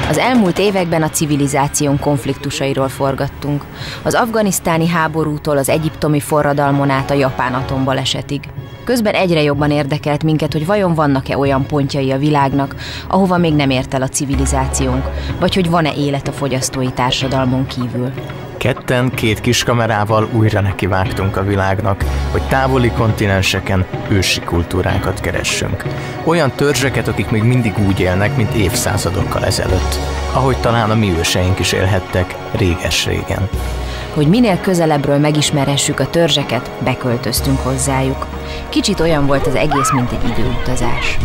Az elmúlt években a civilizáción konfliktusairól forgattunk. Az afganisztáni háborútól az egyiptomi forradalmon át a japán atombalesetig. Közben egyre jobban érdekelt minket, hogy vajon vannak-e olyan pontjai a világnak, ahova még nem ért el a civilizációnk, vagy hogy van-e élet a fogyasztói társadalmon kívül. Ketten, két kis kamerával újra nekivágtunk a világnak, hogy távoli kontinenseken ősi kultúrákat keressünk. Olyan törzseket, akik még mindig úgy élnek, mint évszázadokkal ezelőtt. Ahogy talán a mi őseink is élhettek réges-régen. Hogy minél közelebbről megismerhessük a törzseket, beköltöztünk hozzájuk. Kicsit olyan volt az egész, mint egy időutazás.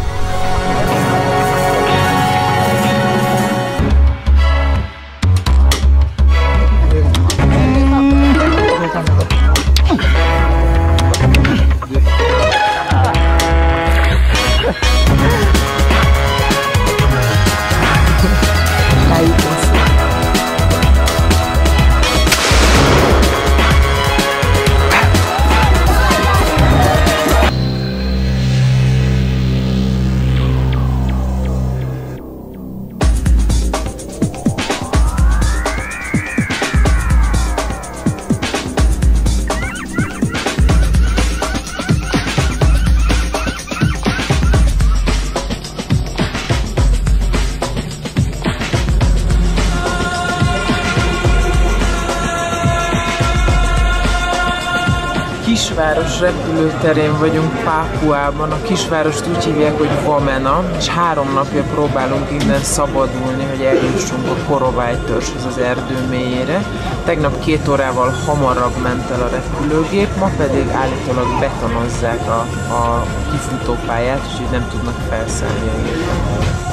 Kisváros repülőterén vagyunk Pápuában. A kisvárost úgy hívják, hogy Vamena, és 3 napja próbálunk innen szabadulni, hogy eljussunk a Korovály törzshöz az erdő mélyére. Tegnap 2 órával hamarabb ment el a repülőgép, ma pedig állítólag betonozzák a kifutópályát, úgyhogy nem tudnak felszállni a gépen.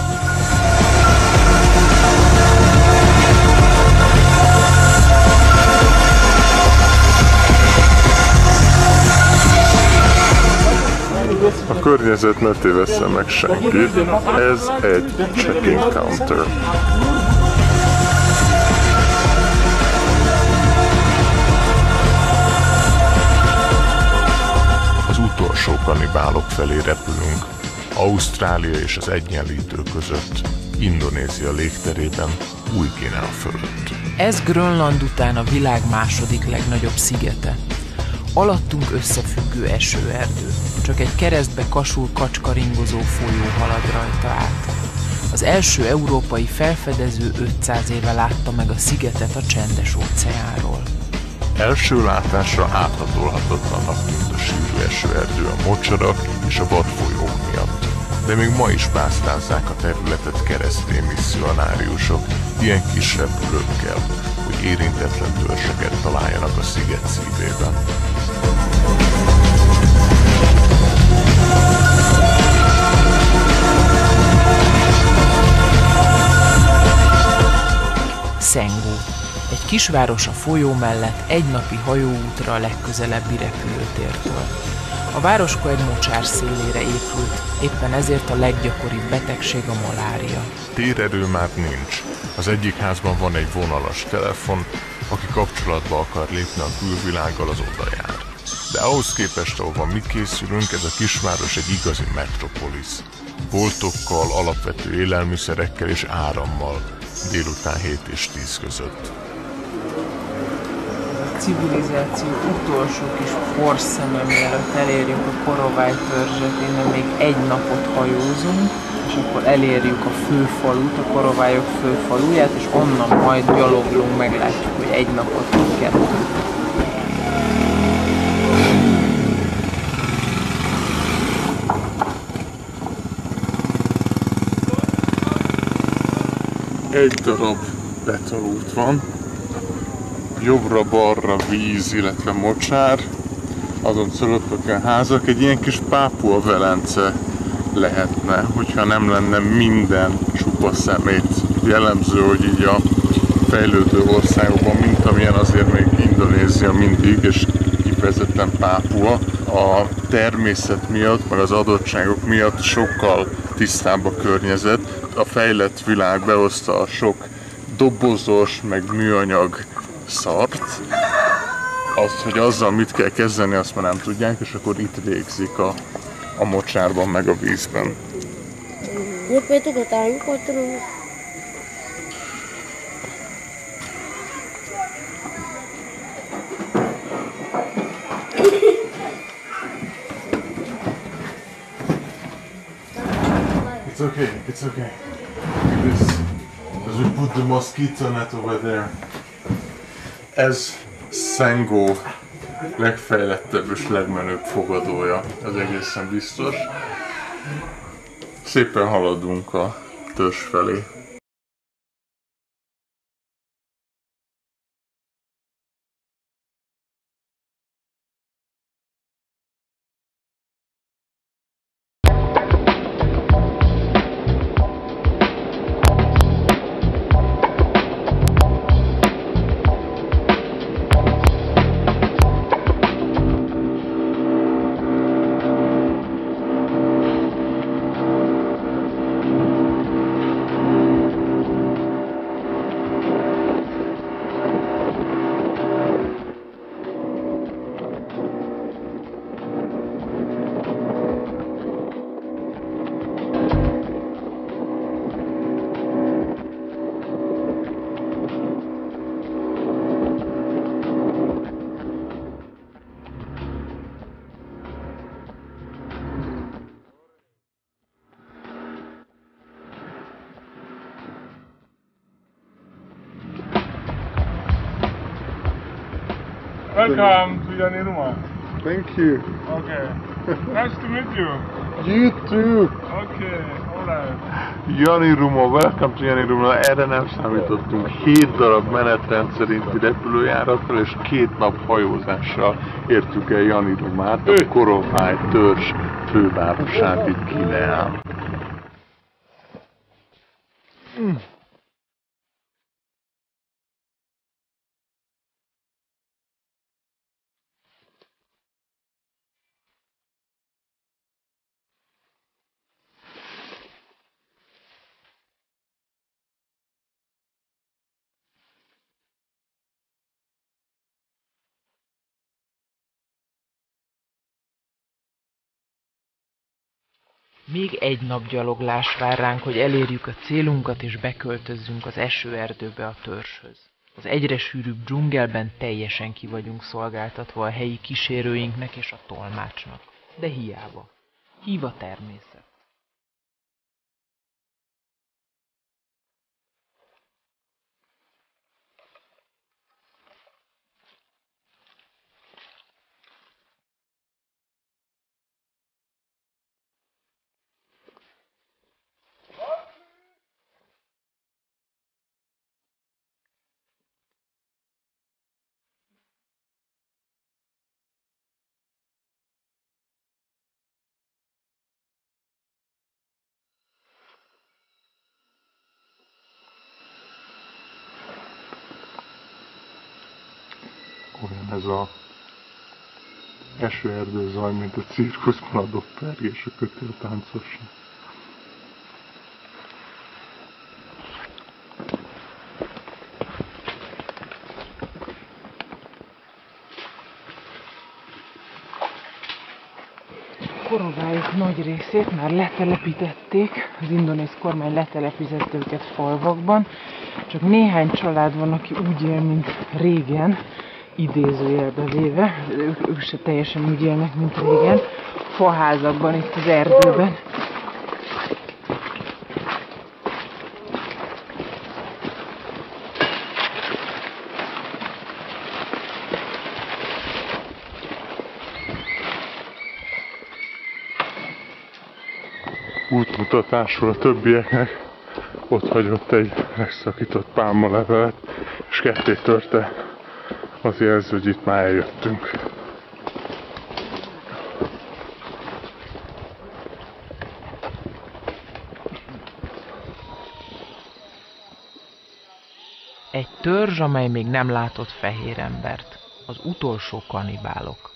A környezet ne tévessze meg senkit, ez egy check-in counter. Az utolsó kannibálok felé repülünk, Ausztrália és az Egyenlítő között, Indonézia légterében, Új-Guinea fölött. Ez Grönland után a világ második legnagyobb szigete. Alattunk összefüggő esőerdő, csak egy keresztbe kasul kacskaringozó folyó halad rajta át. Az első európai felfedező 500 éve látta meg a szigetet a Csendes-óceánról. Első látásra áthatolhatatlanak, mint a sűrű esőerdő a mocsarak és a vadfolyók miatt. De még ma is pásztázzák a területet keresztény misszionáriusok ilyen kis repülőkkel, hogy érintetlen törzseket találjanak a sziget szívében. Cengó. Egy kisváros a folyó mellett, egy napi hajóútra a legközelebbi repülőtértől. A városka egy mocsár szélére épült, éppen ezért a leggyakoribb betegség a malária. Térerő már nincs. Az egyik házban van egy vonalas telefon, aki kapcsolatba akar lépni a külvilággal, az oda jár. De ahhoz képest, ahova mi készülünk, ez a kisváros egy igazi metropolisz. Boltokkal, alapvető élelmiszerekkel és árammal, délután 7 és 10 között. A civilizáció utolsó kis porszeme, mielőtt elérjük a Korovály törzset, innen még egy napot hajózunk, és akkor elérjük a főfalut, a Korovályok főfaluját, és onnan majd gyaloglunk, meglátjuk, hogy egy napot vagy 2. Egy darab betonút van, jobbra-balra víz, illetve mocsár, azon cölöpöken házak, egy ilyen kis Pápua Velence lehetne, hogyha nem lenne minden csupa szemét. Jellemző, hogy így a fejlődő országokban, mint amilyen azért még Indonézia mindig, és kifejezetten Pápua, a természet miatt, meg az adottságok miatt sokkal tisztább a környezet. A fejlett világ behozta a sok dobozos, meg műanyag szart. Azt, hogy azzal mit kell kezdeni, azt már nem tudják, és akkor itt végzik a mocsárban, meg a vízben. It's okay, it's okay. This, as we put the mosquito net over there. Ez Sengó legfejlettebb és legmenőbb fogadója, az egészen biztos. Szépen haladunk a törzs felé. Welcome to Janiruma. Thank you. Okay. Nice to meet you. You too. Okay, alright. Janiruma, welcome to Janiruma. Erre nem számítottunk. 7 darab menetrend szerinti repülőjárattal és 2 nap hajózással értük el Janirumát, a Korovály törzs fővárosát itt Guineán. Még egy nap gyaloglás vár ránk, hogy elérjük a célunkat és beköltözzünk az esőerdőbe a törzshöz. Az egyre sűrűbb dzsungelben teljesen ki vagyunk szolgáltatva a helyi kísérőinknek és a tolmácsnak. De hiába. Hív a természet. Olyan ez a esőerdő zaj, mint a cirkuszban a dopperg és a kötéltáncosnak. Korovályok nagy részét már letelepítették, az indonéz kormány letelepített őket falvakban, csak néhány család van, aki úgy él, mint régen, idézőjelbe véve, ők se teljesen úgy élnek, mint régen, faházakban itt az erdőben. Útmutatásról a többieknek ott hagyott egy megszakított pálmalevelet, és ketté törte az jelző, hogy itt már eljöttünk. Egy törzs, amely még nem látott fehér embert. Az utolsó kanibálok.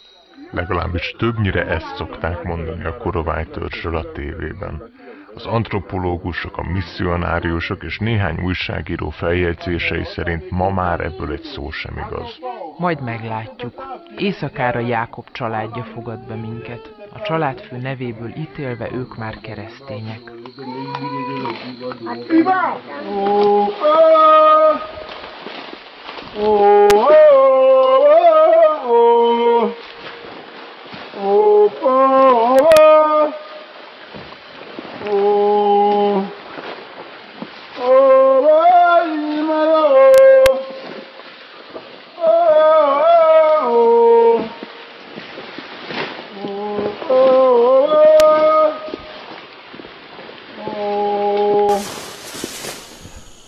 Legalábbis többnyire ezt szokták mondani a Korovály törzsről a tévében. Az antropológusok, a misszionáriusok és néhány újságíró feljegyzései szerint ma már ebből egy szó sem igaz. Majd meglátjuk. Éjszakára Jákob családja fogad be minket. A családfő nevéből ítélve ők már keresztények. Oh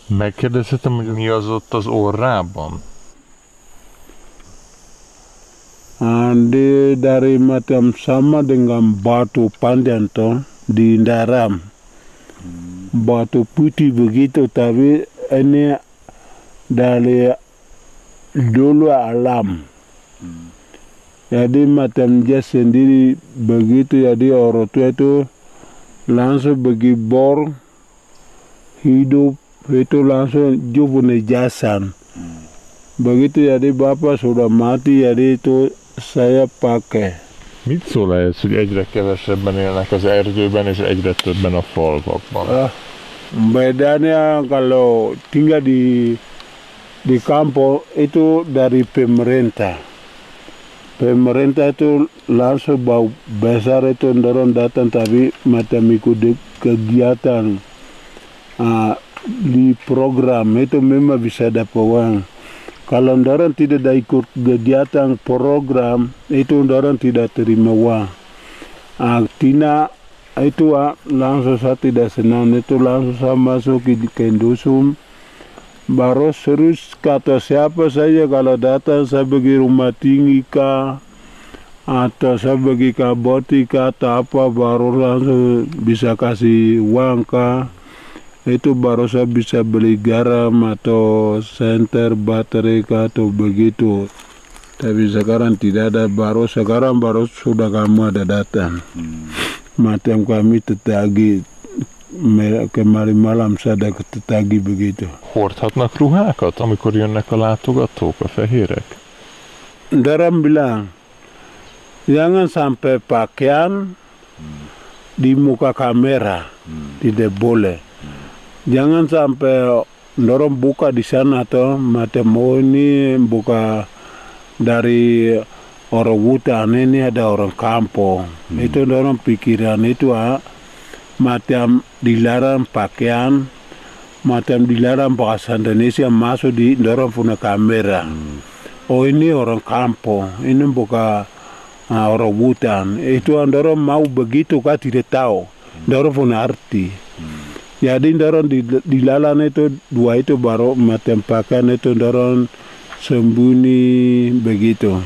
Megkérdezhetem, hogy mi az ott az orrában? Dia dari macam sama dengan batu panjang toh di dalam. Batu putih begitu, tapi ini dari dulu alam. Jadi macam dia sendiri begitu, jadi orang tua itu langsung bagi bor hidup itu langsung jubune jasan. Begitu jadi bapak sudah mati, jadi itu saya pakai. Mit szól ez, hogy egyre kevesebben élnek az erdőben, és egyre többen a falvakban? Bedanya kalau tinggal di kampung itu dari pemerintah. Pemerintah itu langsung bau besar itu dorong datang, tapi macam ikut kegiatan di program itu memang bisa dapat uang. Kalau orang tidak ada ikut kegiatan program, itu orang tidak terima uang. Tina itu langsung saya tidak senang, itu langsung saya masuk ke dusun. Baru serius kata siapa saja kalau datang saya pergi rumah tinggi kah, atau saya pergi ke botika atau apa, baru langsung bisa kasih uang kah. Itu baru saya bisa beli garam atau senter baterai atau begitu. Tapi sekarang tidak ada, baru sekarang baru sudah kamu ada datang. Macam kami tetagi kemarin malam saya tetagi begitu. Hordhatnak ruhákat, amikor jönnek a látogatók, a fehérek? Daram bilang, jangan sampai pakaian di muka kamera, tidak boleh. Jangan sampai dorong buka di sana atau macam ini buka dari orang hutan, ini ada orang kampung. Itu dorong pikiran itu macam dilarang pakaian, macam dilarang bahasa Indonesia masuk di dorong punya kamera. Oh ini orang kampung, ini bukan orang hutan. Itu dorong mau begitu kan tidak tahu, dorong punya arti. Jadi dorong dilalan itu dua itu baru macam pakaian itu dorong sembunyi begitu.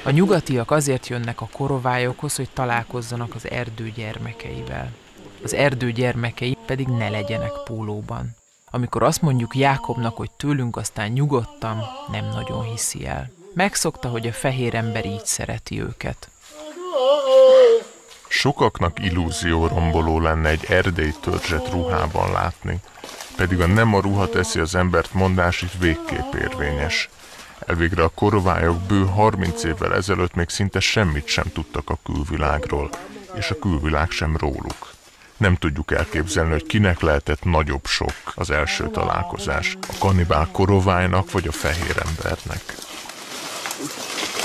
A nyugatiak azért jönnek a korovályokhoz, hogy találkozzanak az erdő gyermekeivel. Az erdő gyermekei pedig ne legyenek pólóban. Amikor azt mondjuk Jákobnak, hogy tőlünk aztán nyugodtan, nem nagyon hiszi el. Megszokta, hogy a fehér ember így szereti őket. Sokaknak illúzióromboló lenne egy erdei törzset ruhában látni, pedig a nem a ruha teszi az embert mondás itt végképp érvényes. Elvégre a korovályok bő 30 évvel ezelőtt még szinte semmit sem tudtak a külvilágról, és a külvilág sem róluk. Nem tudjuk elképzelni, hogy kinek lehetett nagyobb sok az első találkozás, a kannibál koroválynak vagy a fehér embernek.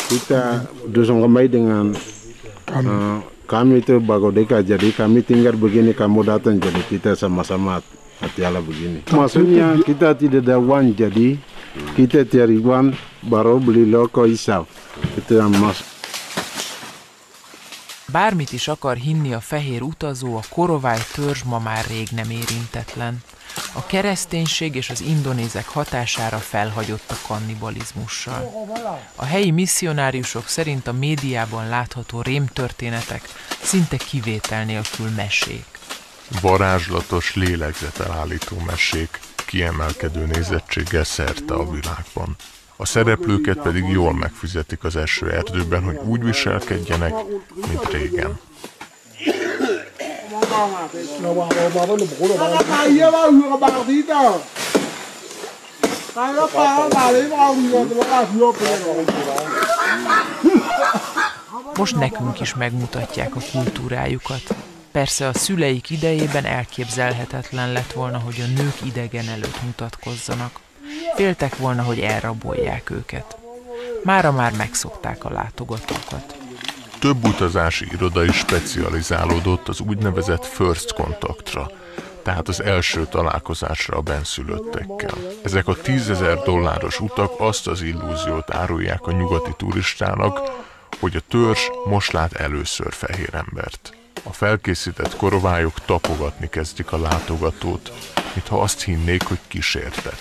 Kita dusun kembali dengan kami itu Bagodeka, jadi kami tinggal begini, kamu datang, jadi kita sama-sama hati-hati begini. Maksudnya kita tidak ada uang, jadi kita cari uang baru beli loko isap. Itu yang masuk. Bármit is akar hinni a fehér utazó, a korovály törzs ma már rég nem érintetlen. A kereszténység és az indonézek hatására felhagyott a kannibalizmussal. A helyi misszionáriusok szerint a médiában látható rémtörténetek szinte kivétel nélkül mesék. Varázslatos, lélegzetelállító mesék, kiemelkedő nézettséggel szerte a világban. A szereplőket pedig jól megfizetik az eső erdőben, hogy úgy viselkedjenek, mint régen. Most nekünk is megmutatják a kultúrájukat. Persze a szüleik idejében elképzelhetetlen lett volna, hogy a nők idegen előtt mutatkozzanak. Féltek volna, hogy elrabolják őket. Mára már megszokták a látogatókat. Több utazási iroda is specializálódott az úgynevezett first contactra, tehát az első találkozásra a benszülöttekkel. Ezek a $10,000 utak azt az illúziót árulják a nyugati turistának, hogy a törzs most lát először fehér embert. A felkészített korovályok tapogatni kezdik a látogatót, mintha azt hinnék, hogy kísértett.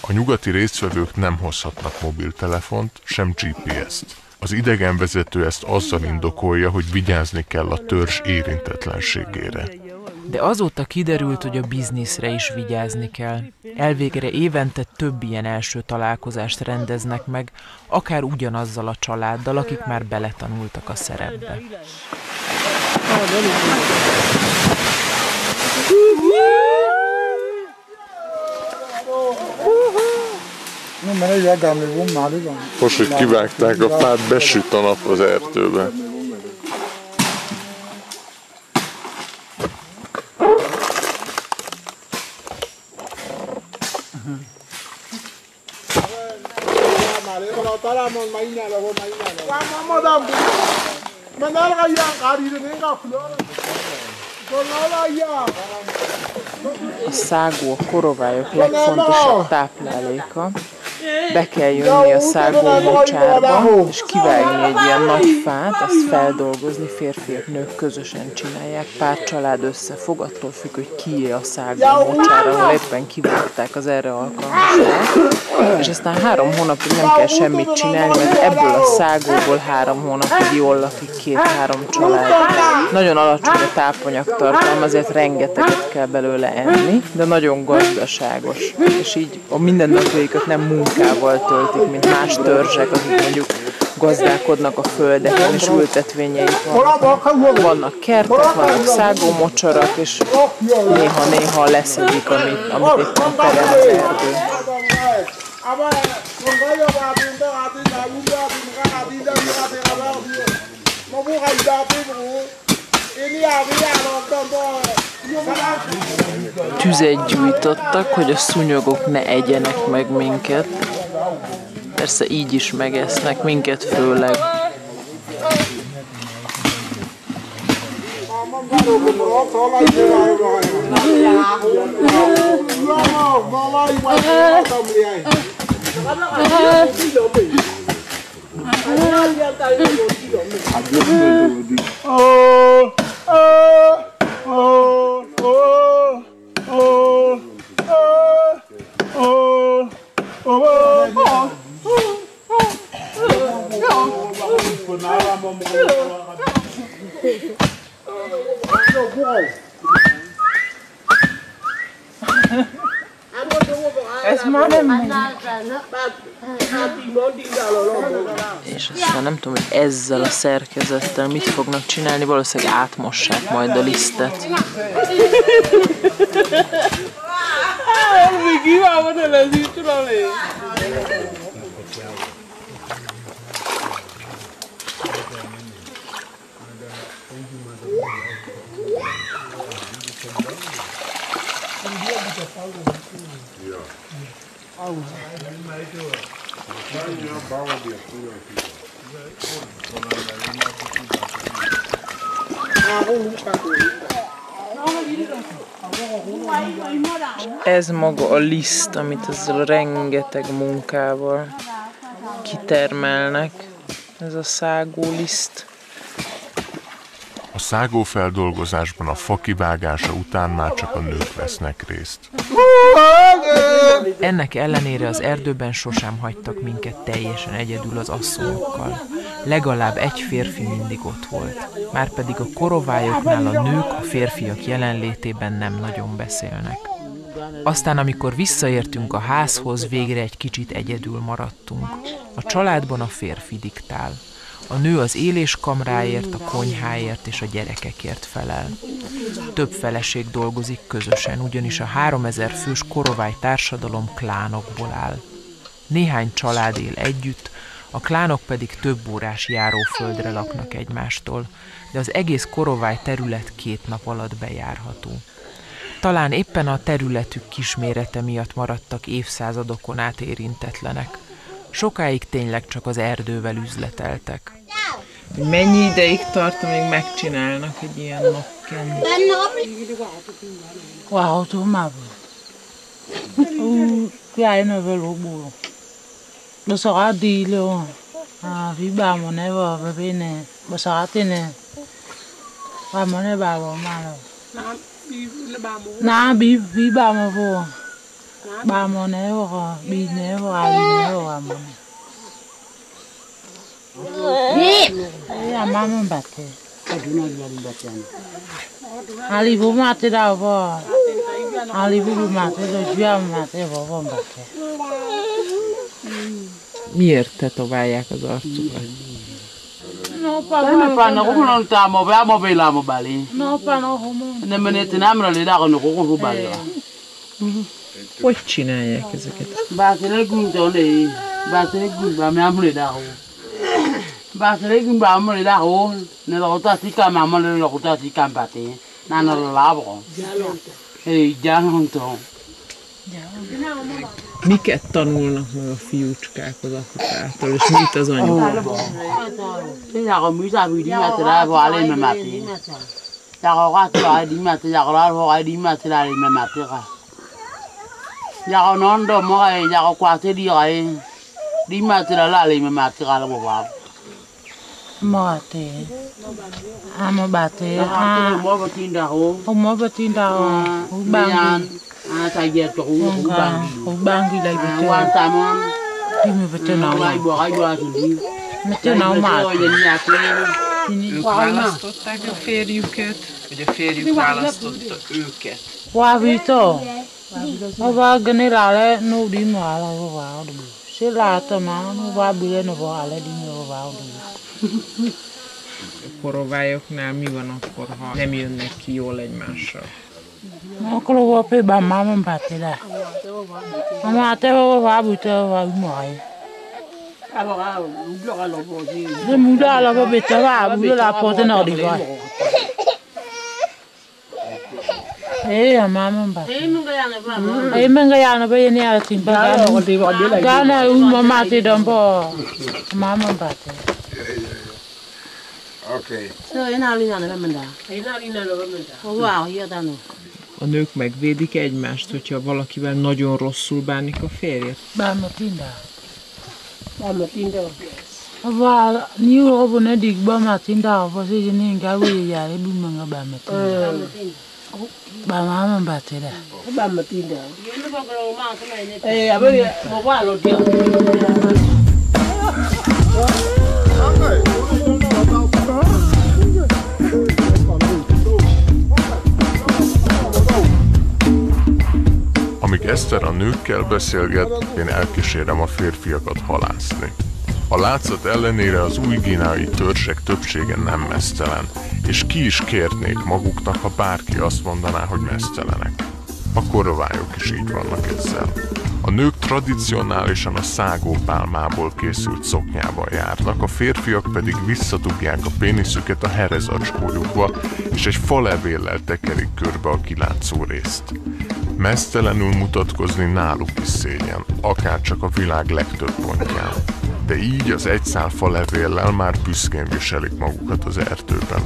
A nyugati résztvevők nem hozhatnak mobiltelefont, sem GPS-t. Az idegenvezető ezt azzal indokolja, hogy vigyázni kell a törzs érintetlenségére. De azóta kiderült, hogy a bizniszre is vigyázni kell. Elvégre évente több ilyen első találkozást rendeznek meg, akár ugyanazzal a családdal, akik már beletanultak a szerepbe. Most, hogy kivágták a fát, besüt a nap az erdőbe. A szágó a korovályok legfontosabb tápláléka. Be kell jönni a szágó mocsárba, és kivágni egy ilyen nagy fát, azt feldolgozni, férfiak, nők közösen csinálják. Pár család összefog, attól függ, hogy kié a szágó mocsár, ahol éppen kivágták az erre alkalmas fát. És aztán 3 hónapig nem kell semmit csinálni, mert ebből a szágóból 3 hónapig jól lakik 2-3 család. Nagyon alacsony a tápanyagtartalma, azért rengeteget kell belőle enni, de nagyon gazdaságos. És így a mindennapjaikat nem munkával töltik, mint más törzsek, akik mondjuk gazdálkodnak a földeken, és ültetvényeik vannak. Vannak kertek, vannak szágómocsarak, és néha-néha leszedik, amit éppen terem az erdő. Tüzet gyújtottak, hogy a szúnyogok ne egyenek meg minket. Persze így is megesznek minket főleg. És aztán nem tudom, hogy ezzel a szerkezettel mit fognak csinálni, valószínűleg átmossák majd a lisztet. Ez maga a liszt, amit ezzel a rengeteg munkával kitermelnek. Ez a szágó liszt. A szágófeldolgozásban a fa kivágása után már csak a nők vesznek részt. Ennek ellenére az erdőben sosem hagytak minket teljesen egyedül az asszonyokkal. Legalább egy férfi mindig ott volt. Márpedig a korovályoknál a nők a férfiak jelenlétében nem nagyon beszélnek. Aztán, amikor visszaértünk a házhoz, végre egy kicsit egyedül maradtunk. A családban a férfi diktál. A nő az éléskamráért, a konyháért és a gyerekekért felel. Több feleség dolgozik közösen, ugyanis a 3000 fős korovály társadalom klánokból áll. Néhány család él együtt, a klánok pedig több órás járóföldre laknak egymástól, de az egész korovály terület 2 nap alatt bejárható. Talán éppen a területük kismérete miatt maradtak évszázadokon át érintetlenek. Sokáig tényleg csak az erdővel üzleteltek. Mennyi ideig tart, amíg megcsinálnak egy ilyen nokken? Wow, tomavo. Cái nó về lúa bùa. Nó xóa đi luôn. Vì bà mà nè vào bên này, bà xóa tên này. Bà món này bà bỏ mà rồi. Nà bí bà mà vô. Bà món này vô, bí này vô, bà món này. Ya mama mbate. Ali bu mate da bo. Ali bu mate do jua mate bo mbate. Miért tetoválják az arcukat? No pa no ko no ta mo ba mo bela mo bali. No pa no homo. Nem menete nem ra le da no ko bali. Hogy csinálják ezeket? Bátele gundone. Bátele gumba me amre da ho. Bátele gumba amre da ho. Ne lo ta si ka ma mo le lo ta si ka bate. Na no la bo. Gyalonto. Miket tanulnak meg a fiúcskák az apukától, és mit az anyukától? Nyaka műsá bűdi mátera vale me mati. Nyaka gátra di mati nyaka la ho di mati la me mati ka. Nyaka nondo mo ai nyaka kwate di ai. Di mati la me mati ka la bo ba. Mate. Amo bate. Mo batinda ho. Mo batinda ho. Bangi. Saya tu bangi lagi betul. Wan tamon. Ini betul nama. Betul nama. Ők választották a férjüket, vagy a férjük választotta őket? Wabito. Aba generale no di mala wa. Se la tama no wa bile no wa ale di no wa. A korovályoknál mi van akkor, ha nem jönnek ki jól egymással? Akkor a például mámon bátele. A máte va bute va mai. De muda ala bete va bule la porte no di va. A mámon bátele. Menga yana ba yeni ala timba. Gana mama te dombo. Mámon bátele. Okay. A nők megvédik egymást, hogyha valakivel nagyon rosszul bánik a férje? Bámatinda. Ava ni robo ne dig bámatinda, ava se jeni nga we ya le bu manga bámatinda. Bámama bátele. Bámatinda. Abe mo wa lo dia. Amíg Eszter a nőkkel beszélget, én elkísérem a férfiakat halászni. A látszat ellenére az új-guineai törzsek többsége nem meztelen, és ki is kérnék maguknak, ha bárki azt mondaná, hogy meztelenek. A korovályok is így vannak ezzel. A nők tradicionálisan a szágópálmából készült szoknyával járnak, a férfiak pedig visszadugják a péniszüket a herezacskójukba, és egy falevéllel tekerik körbe a kilátszó részt. Meztelenül mutatkozni náluk is szégyen, akárcsak a világ legtöbb pontján. De így az egy szál falevéllel már büszkén viselik magukat az erdőben.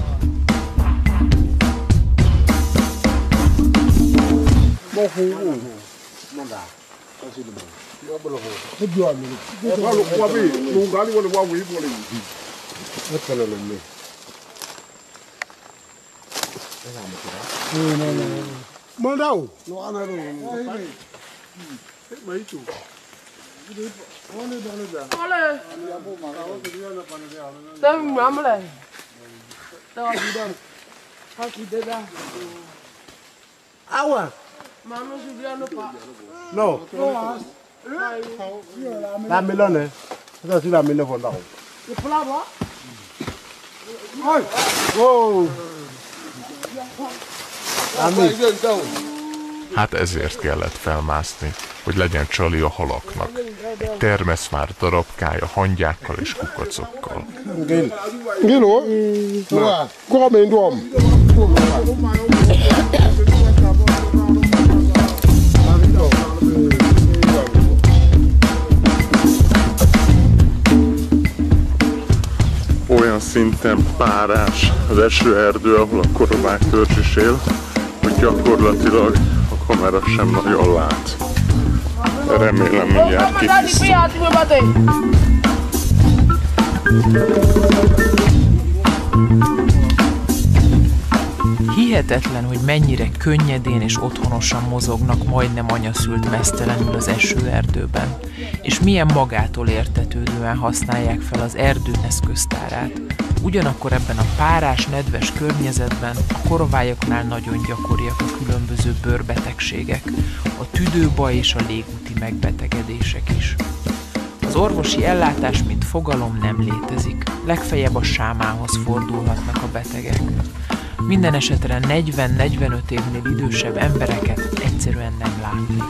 Mandau, no ana ro. Mai tu. Ole. Tam mamle. Tawa bidan. Haki deda. Awa. Manu Juliano pa. No. La melone. Ça c'est la melone fondao. Le plat ba? Oi. Oh. Hát ezért kellett felmászni, hogy legyen csali a halaknak. Egy termeszvár darabkája hangyákkal és kukacokkal. Gino? Come in, Olyan szinten párás az esőerdő, ahol a korovály törzs is él, hogy gyakorlatilag a kamera sem nagyon lát. Remélem mindjárt kitisztul. Hihetetlen, hogy mennyire könnyedén és otthonosan mozognak majdnem anyaszült meztelenül az esőerdőben, és milyen magától értetődően használják fel az erdő eszköztárát. Ugyanakkor ebben a párás, nedves környezetben a korovályoknál nagyon gyakoriak a különböző bőrbetegségek, a tüdőbaj és a légúti megbetegedések is. Az orvosi ellátás, mint fogalom nem létezik, legfeljebb a sámához fordulhatnak a betegek. Minden esetre 40-45 évnél idősebb embereket egyszerűen nem látni.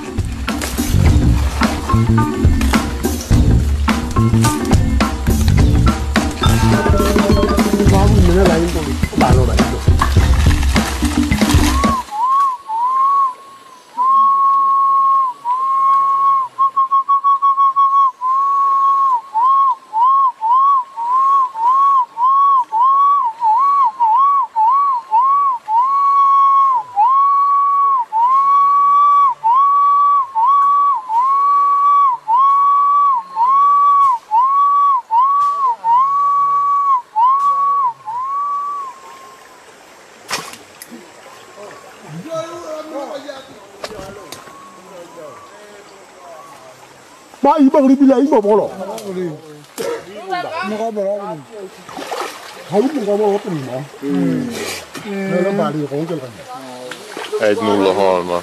Ba iba ribi la iba bolo. Mo ka bolo. Hau mo ka bolo pun mo. Ne ba ri ko ke kan. 1-0 halma.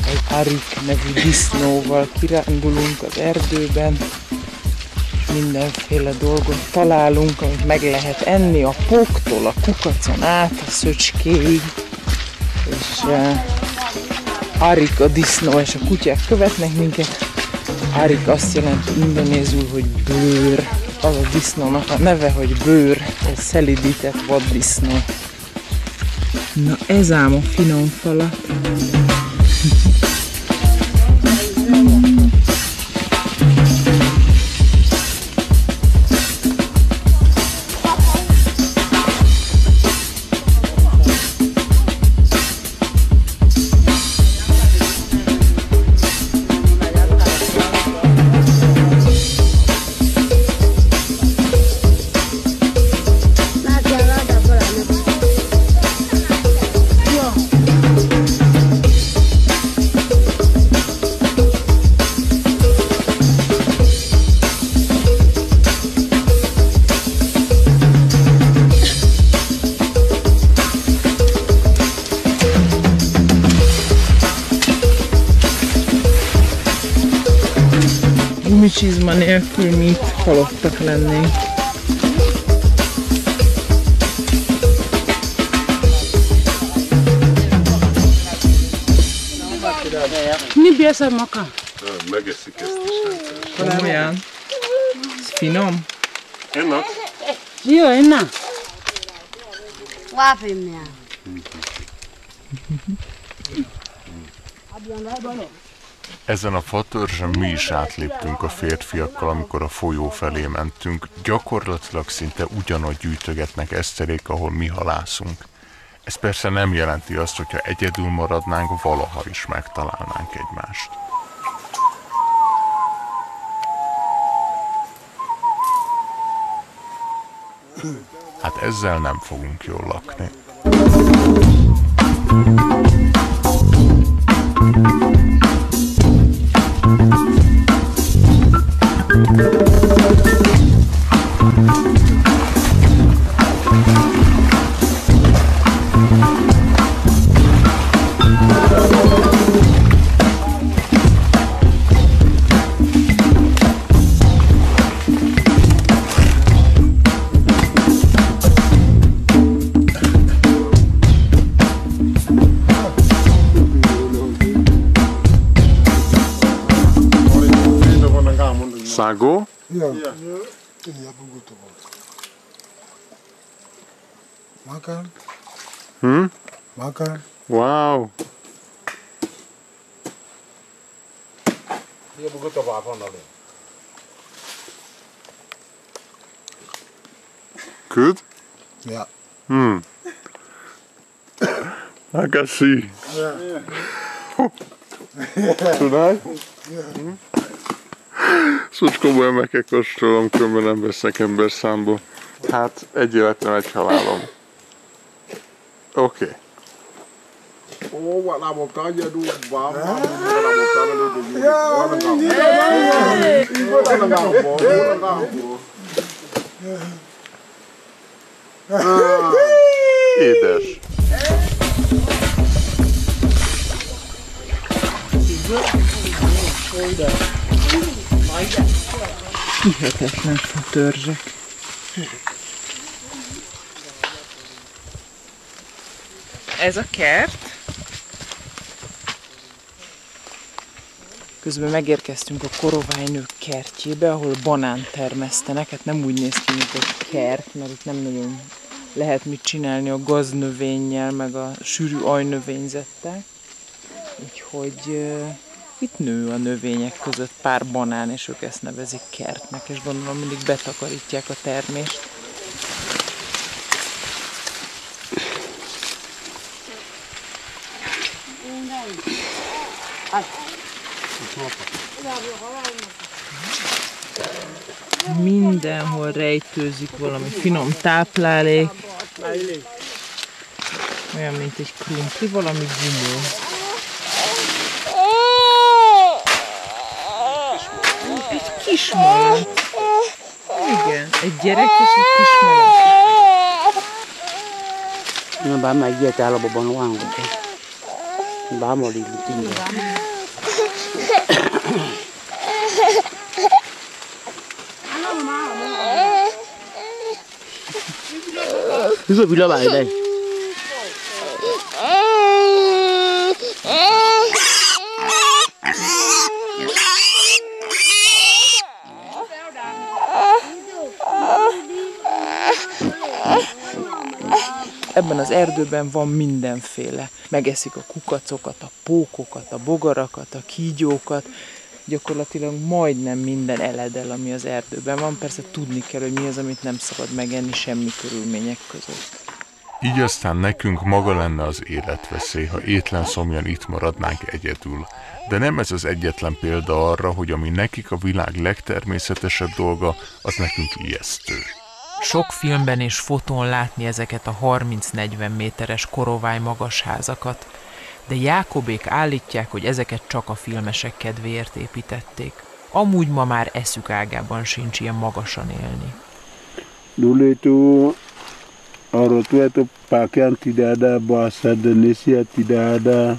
Egy Arik nevű disznóval kirándulunk az erdőben, mindenféle dolgot találunk, amit meg lehet enni, a póktól a kukacon át, a szöcskéig, és Arik a disznó és a kutyák követnek minket. Arik azt jelenti indonézul, hogy bőr, az a disznónak a neve, hogy bőr, egy szelidített vaddisznó. Na ez ám a finom falat. Gumicsizma nélkül mi itt halottak lennénk. Mi biersz maka? Megeszik ezt is rendszeresen. Komolyan? Ez finom? Ennak? Jó, enna. Váfimnia. Ezen a fatörzsen mi is átléptünk a férfiakkal, amikor a folyó felé mentünk. Gyakorlatilag szinte ugyanott gyűjtögetnek eszterék, ahol mi halászunk. Ez persze nem jelenti azt, hogyha egyedül maradnánk, valaha is megtalálnánk egymást. Hát ezzel nem fogunk jól lakni. Sago? Ja. Ja, begonnen. Makan. Makan. Wow. Ja, begonnen waarvan dan? Good? Ja. I can see. Ja. Tudod? Szóval komolyan meg kell kóstolom, különben nem vesznek ember számba. Hát egy életem, egy halálom. Oké. Édes. Hihetetlen törzsek. Ez a kert. Közben megérkeztünk a koroványnők kertjébe, ahol banánt termesztenek. Hát nem úgy néz ki, mint egy kert, mert itt nem nagyon lehet mit csinálni a gaznövénnyel, meg a sűrű ajnövényzettel. Úgyhogy itt nő a növények között pár banán, és ők ezt nevezik kertnek, és gondolom mindig betakarítják a termést. Mindenhol rejtőzik valami finom táplálék, olyan, mint egy krumpli, valami gumó. Egy kismalac. Igen, egy gyerek és egy kismalac. Na, bár meg ilyet áll abban a vángok. Bár ma lili tényleg. Ez a világ ide. Ebben az erdőben van mindenféle. Megeszik a kukacokat, a pókokat, a bogarakat, a kígyókat. Gyakorlatilag majdnem minden eledel, ami az erdőben van. Persze tudni kell, hogy mi az, amit nem szabad megenni semmi körülmények között. Így aztán nekünk maga lenne az életveszély, ha étlen szomjan itt maradnánk egyedül. De nem ez az egyetlen példa arra, hogy ami nekik a világ legtermészetesebb dolga, az nekünk ijesztő. Sok filmben és fotón látni ezeket a 30-40 méteres korováj magas házakat, de Jákobék állítják, hogy ezeket csak a filmesek kedvéért építették. Amúgy ma már eszük ágában sincs ilyen magasan élni. Dulu itu orang tua itu pakaian tidak ada, bahasa Indonesia tidak ada.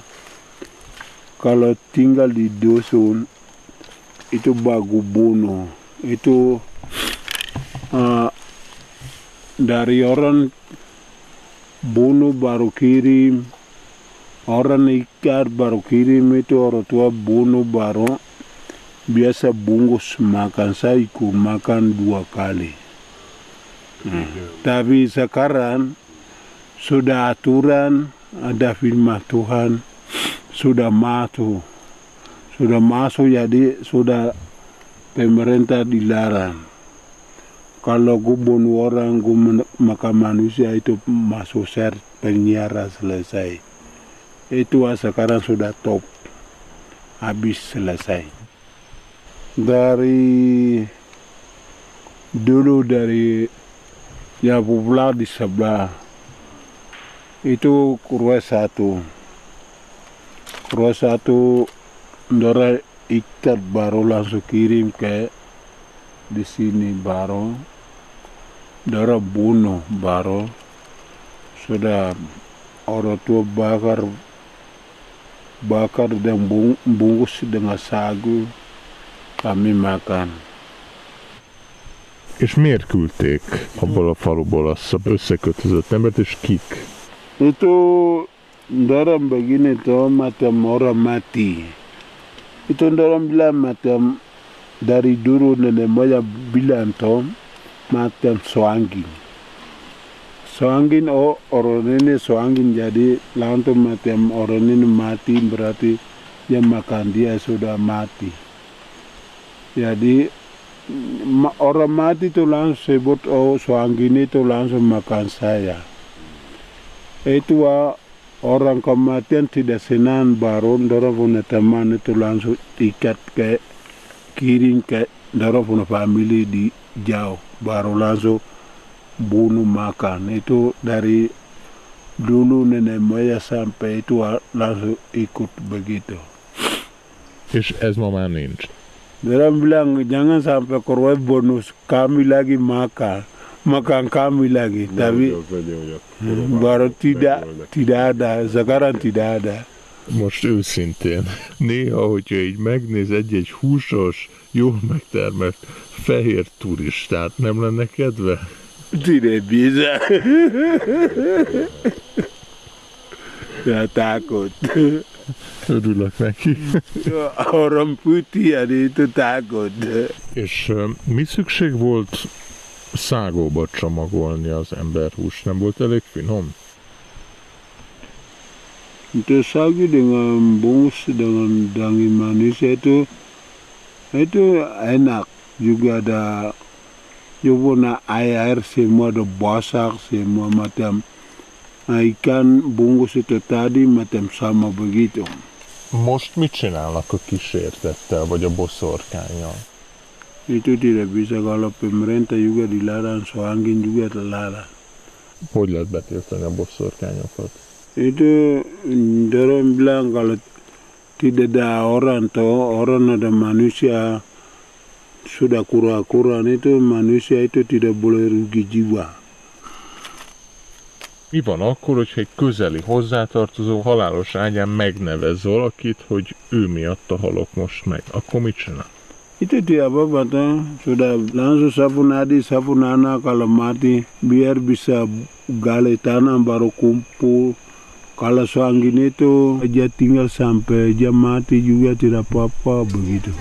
Kalau tinggal di dusun itu bagu bunuh. Itu dari orang bunuh baru kirim, orang ikat baru kirim, itu orang tua bunuh baru biasa bungkus makan, saya ikut makan 2 kali. Tapi sekarang sudah aturan, ada firman Tuhan, sudah masuk jadi sudah pemerintah dilarang. Kalau gue bunuh orang, gue makan manusia itu masuk penjara selesai. Itu sekarang sudah top, habis selesai. Dari dulu dari ya pulau di sebelah itu Kurwa 1. Kurwa 1 Ndora ikat baru langsung kirim ke di sini baru. Ndora bunuh baru. Sudah orang tua bakar dan bungkus dengan sagu, kami makan. És miért küldték abból a faluból azt összekötözött embert, és kik? Itu dorang begini tuh macam orang mati. Itu dorang bilang macam dari dulu nenek moyang bilang tuh macam soangin. Soangin orang ini soangin, jadi langsung macam orang ini mati berarti yang makan dia sudah mati. Jadi orang mati itu langsung sebut soangin itu langsung makan saya. Itu orang kematian tidak senang baru dora punya teman itu langsung ikat ke kirim ke dora punya family di jauh baru langsung bunuh makan. Itu dari dulu nenek moyang sampai itu langsung ikut begitu. És ez ma már nincs. Dora bilang jangan sampai korban bonus kami lagi makan kami lagi, tapi baru tidak ada, sekarang tidak ada. Most őszintén, néha, hogyha így megnéz egy-egy húsos, jól megtermelt fehér turistát, nem lenne kedve? Tidak bisa. Ya takut. Örülök neki. Orang putih itu takut. És mi szükség volt szágóba csomagolni az emberhúst? Nem volt elég finom? Itu sagu dengan bungkus dengan daging manis itu enak juga ada juga air semua ada basah semua macam ikan bungkus itu tadi macam sama begitu. Most mit csinálnak a kísértettel, vagy a boszorkánnyal? Itu tidak bisa kalau pemerintah juga dilarang, soangin juga terlarang. Hogy lehet betiltani a boszorkányokat? Itu orang bilang kalau tidak ada orang ada manusia sudah kura-kura itu manusia itu tidak boleh rugi jiwa. Mi van akkor, hogyha egy közeli hozzátartozó halálos ágyán megnevez valakit, hogy ő miatt halok most meg? Akkor mit csinál? Itu tidak apa-apa, sudah langsung sapu nana kalau mati biar bisa gali tanah baru kumpul. Kalau soangin itu dia tinggal sampai dia mati juga tidak apa-apa begitu.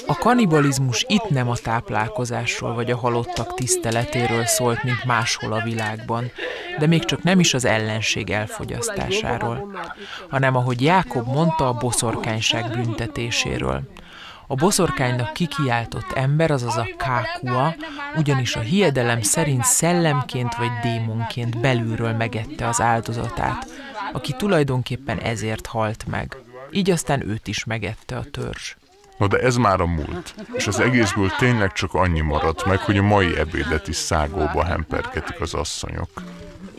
A kannibalizmus itt nem a táplálkozásról vagy a halottak tiszteletéről szólt, mint máshol a világban, de még csak nem is az ellenség elfogyasztásáról, hanem ahogy Jákob mondta, a boszorkányság büntetéséről. A boszorkánynak kikiáltott ember, azaz a kákua, ugyanis a hiedelem szerint szellemként vagy démonként belülről megette az áldozatát, aki tulajdonképpen ezért halt meg. Így aztán őt is megette a törzs. Na de ez már a múlt, és az egészből tényleg csak annyi maradt meg, hogy a mai ebédet is szágóba hempergetik az asszonyok.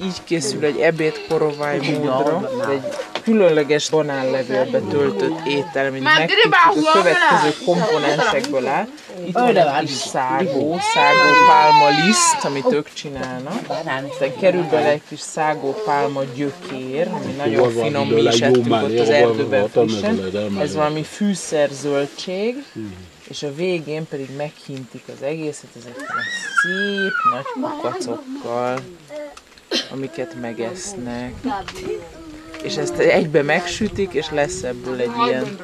Így készül egy ebédkorováj módra, egy különleges banállevélbe töltött étel, mint megtudjuk, a következő komponensekből áll. Itt van egy kis szágópálma liszt, amit ők csinálnak. Aztán kerül bele egy kis szágópálma gyökér, ami nagyon finom, mi is ettünk ott az erdőben frissen. Ez valami fűszerzöldség, és a végén pedig meghintik az egészet ezekkel a szép nagy kukacokkal, amiket megesznek. És ezt egybe megsütik, és lesz ebből egy ilyen,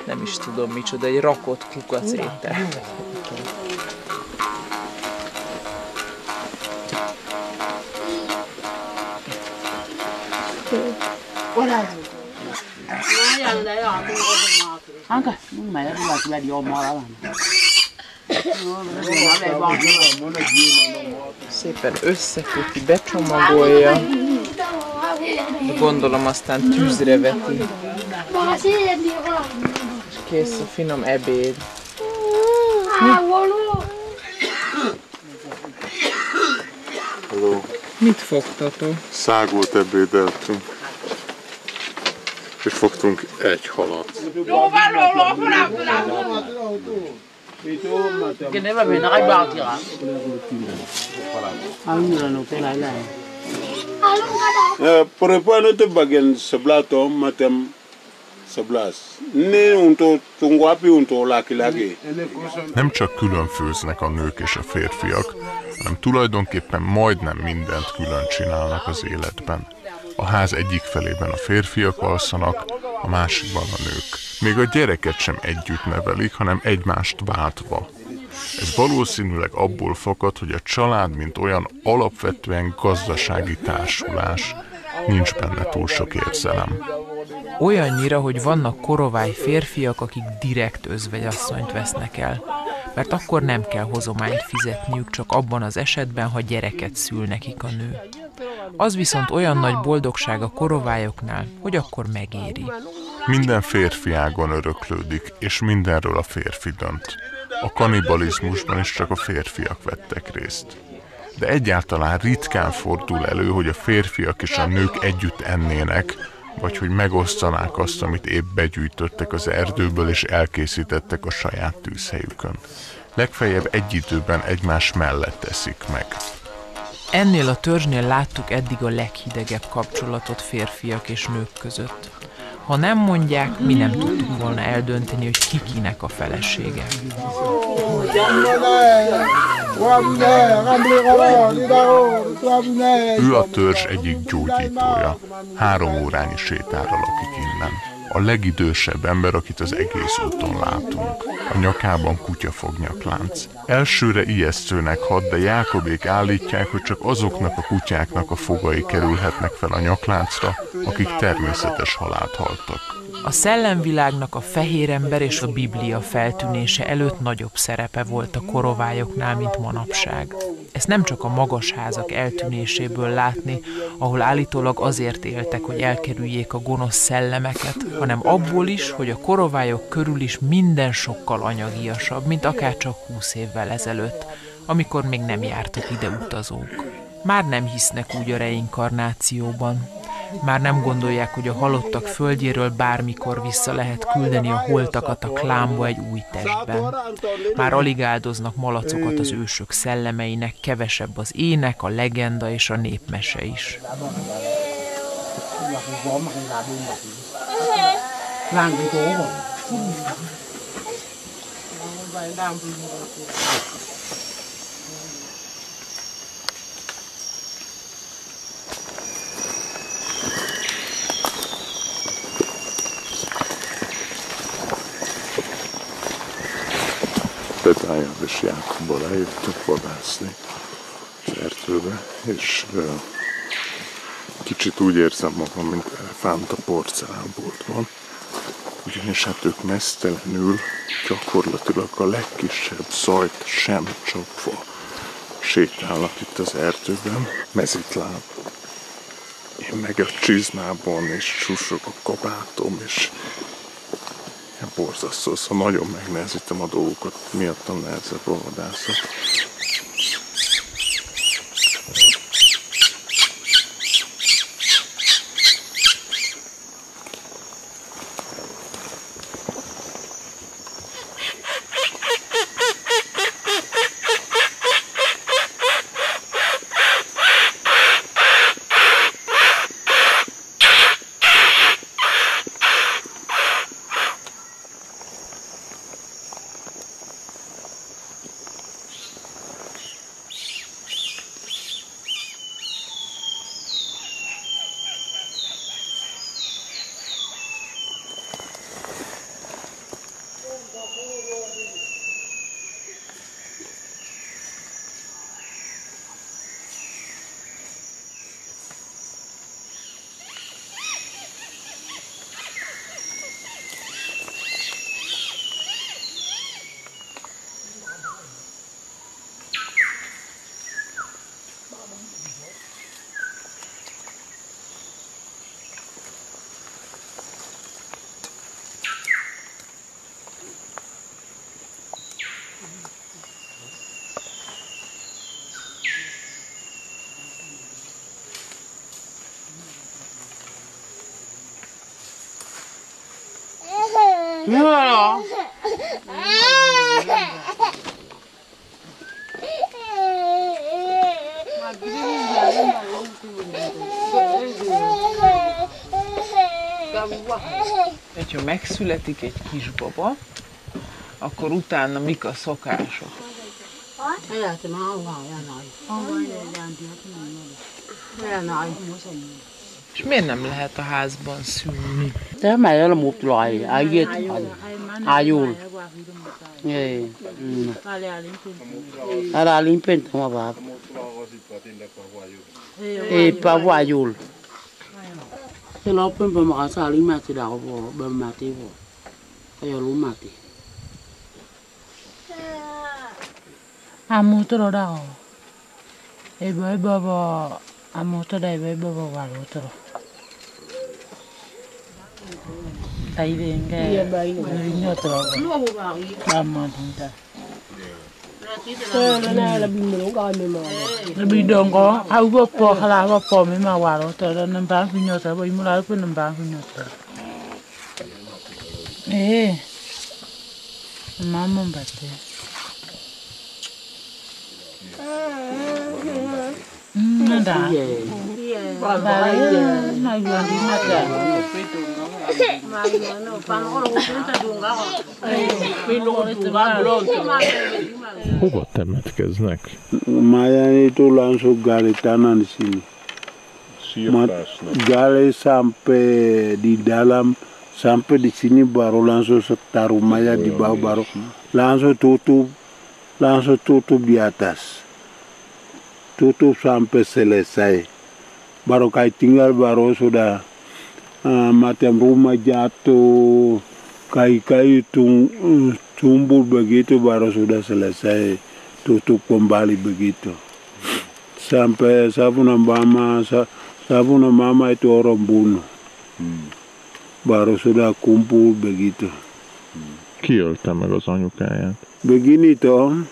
nem is tudom micsoda, egy rakott kukacétel. Szépen összeköti, becsomagolja, gondolom aztán tűzre veti. És kész a finom ebéd. Mit fogtatok? Szágót ebédeltünk. És fogtunk egy halat. Perempuan itu bagian sebelah tuh macam 11. Ini untuk tunggu api untuk laki-laki. Nem csak külön főznek a nők és a férfiak, hanem tulajdonképpen majdnem mindent külön csinálnak az életben. A ház egyik felében a férfiak alszanak, a másikban a nők. Még a gyereket sem együtt nevelik, hanem egymást váltva. Ez valószínűleg abból fakad, hogy a család, mint olyan alapvetően gazdasági társulás, nincs benne túl sok érzelem. Olyannyira, hogy vannak korováj férfiak, akik direkt özvegyasszonyt vesznek el, mert akkor nem kell hozományt fizetniük, csak abban az esetben, ha gyereket szül nekik a nő. Az viszont olyan nagy boldogság a korovályoknál, hogy akkor megéri. Minden férfi ágon öröklődik, és mindenről a férfi dönt. A kannibalizmusban is csak a férfiak vettek részt. De egyáltalán ritkán fordul elő, hogy a férfiak és a nők együtt ennének, vagy hogy megosztanák azt, amit épp begyűjtöttek az erdőből és elkészítettek a saját tűzhelyükön. Legfeljebb egy időben egymás mellett eszik meg. Ennél a törzsnél láttuk eddig a leghidegebb kapcsolatot férfiak és nők között. Ha nem mondják, mi nem tudtuk volna eldönteni, hogy ki kinek a felesége. Ő a törzs egyik gyógyítója. 3 órányi sétára lakik innen. A legidősebb ember, akit az egész úton látunk. A nyakában kutyafognyaklánc. Elsőre ijesztőnek hat, de Jákobék állítják, hogy csak azoknak a kutyáknak a fogai kerülhetnek fel a nyakláncra, akik természetes halált haltak. A szellemvilágnak a fehér ember és a Biblia feltűnése előtt nagyobb szerepe volt a korovályoknál, mint manapság. Ezt nem csak a magas házak eltűnéséből látni, ahol állítólag azért éltek, hogy elkerüljék a gonosz szellemeket, hanem abból is, hogy a korovályok körül is minden sokkal anyagiasabb, mint akárcsak 20 évvel ezelőtt, amikor még nem jártak ide utazók. Már nem hisznek úgy a reinkarnációban. Már nem gondolják, hogy a halottak földjéről bármikor vissza lehet küldeni a holtakat a klámba egy új testben. Már alig áldoznak malacokat az ősök szellemeinek, kevesebb az ének, a legenda és a népmese is. Petájával és Jákobbal eljöttünk vadászni az erdőbe, és kicsit úgy érzem magam, mint elefánt a porcelánboltban, ugyanis hát ők meztelenül gyakorlatilag a legkisebb zajt sem csapva sétálnak itt az erdőben, mezitláb. Én meg a csizmában, és susog a kabátom, és borzasztó, szóval nagyon megnehezítem a dolgokat, miattam nehezebb a vadászat. Hello. Ha megszületik egy kisbaba, akkor utána mik a szokások? És miért nem lehet a házban szülni? Thế mày là một loài ayul. Ara limpen tama ba. Pa ayul. Thế nó bên bên mà sao lim mà thì đào vào bên mà thì vào. Cái lu mà thì. Amu tu lo dah. Bởi bởi bởi Amoto dai bebe bavalo tro. Tai venga. Iya baik. Ini tro. Lu mau bagi. Mama tinta. Lebih dong kok. Aku bapak kalau bapak memang walo tro nembang punya tro. Ibu lalu pun nembang punya tro. Mama baca. Nada. Hova temetkeznek? Maya itu langsung gali tanah di sini. Gali sampai di dalam, sampai di sini baru langsung taruh Maya di bawah, baru langsung tutup di atas. Tutup sampai selesai. Baru kayak tinggal baru sudah macam rumah jatuh, kayu-kayu tumbuh begitu baru sudah selesai. Tutup kembali begitu. Sampai saya punya mama itu orang bunuh. Baru sudah kumpul begitu. Ki ölte meg az anyukáját? Begini toh,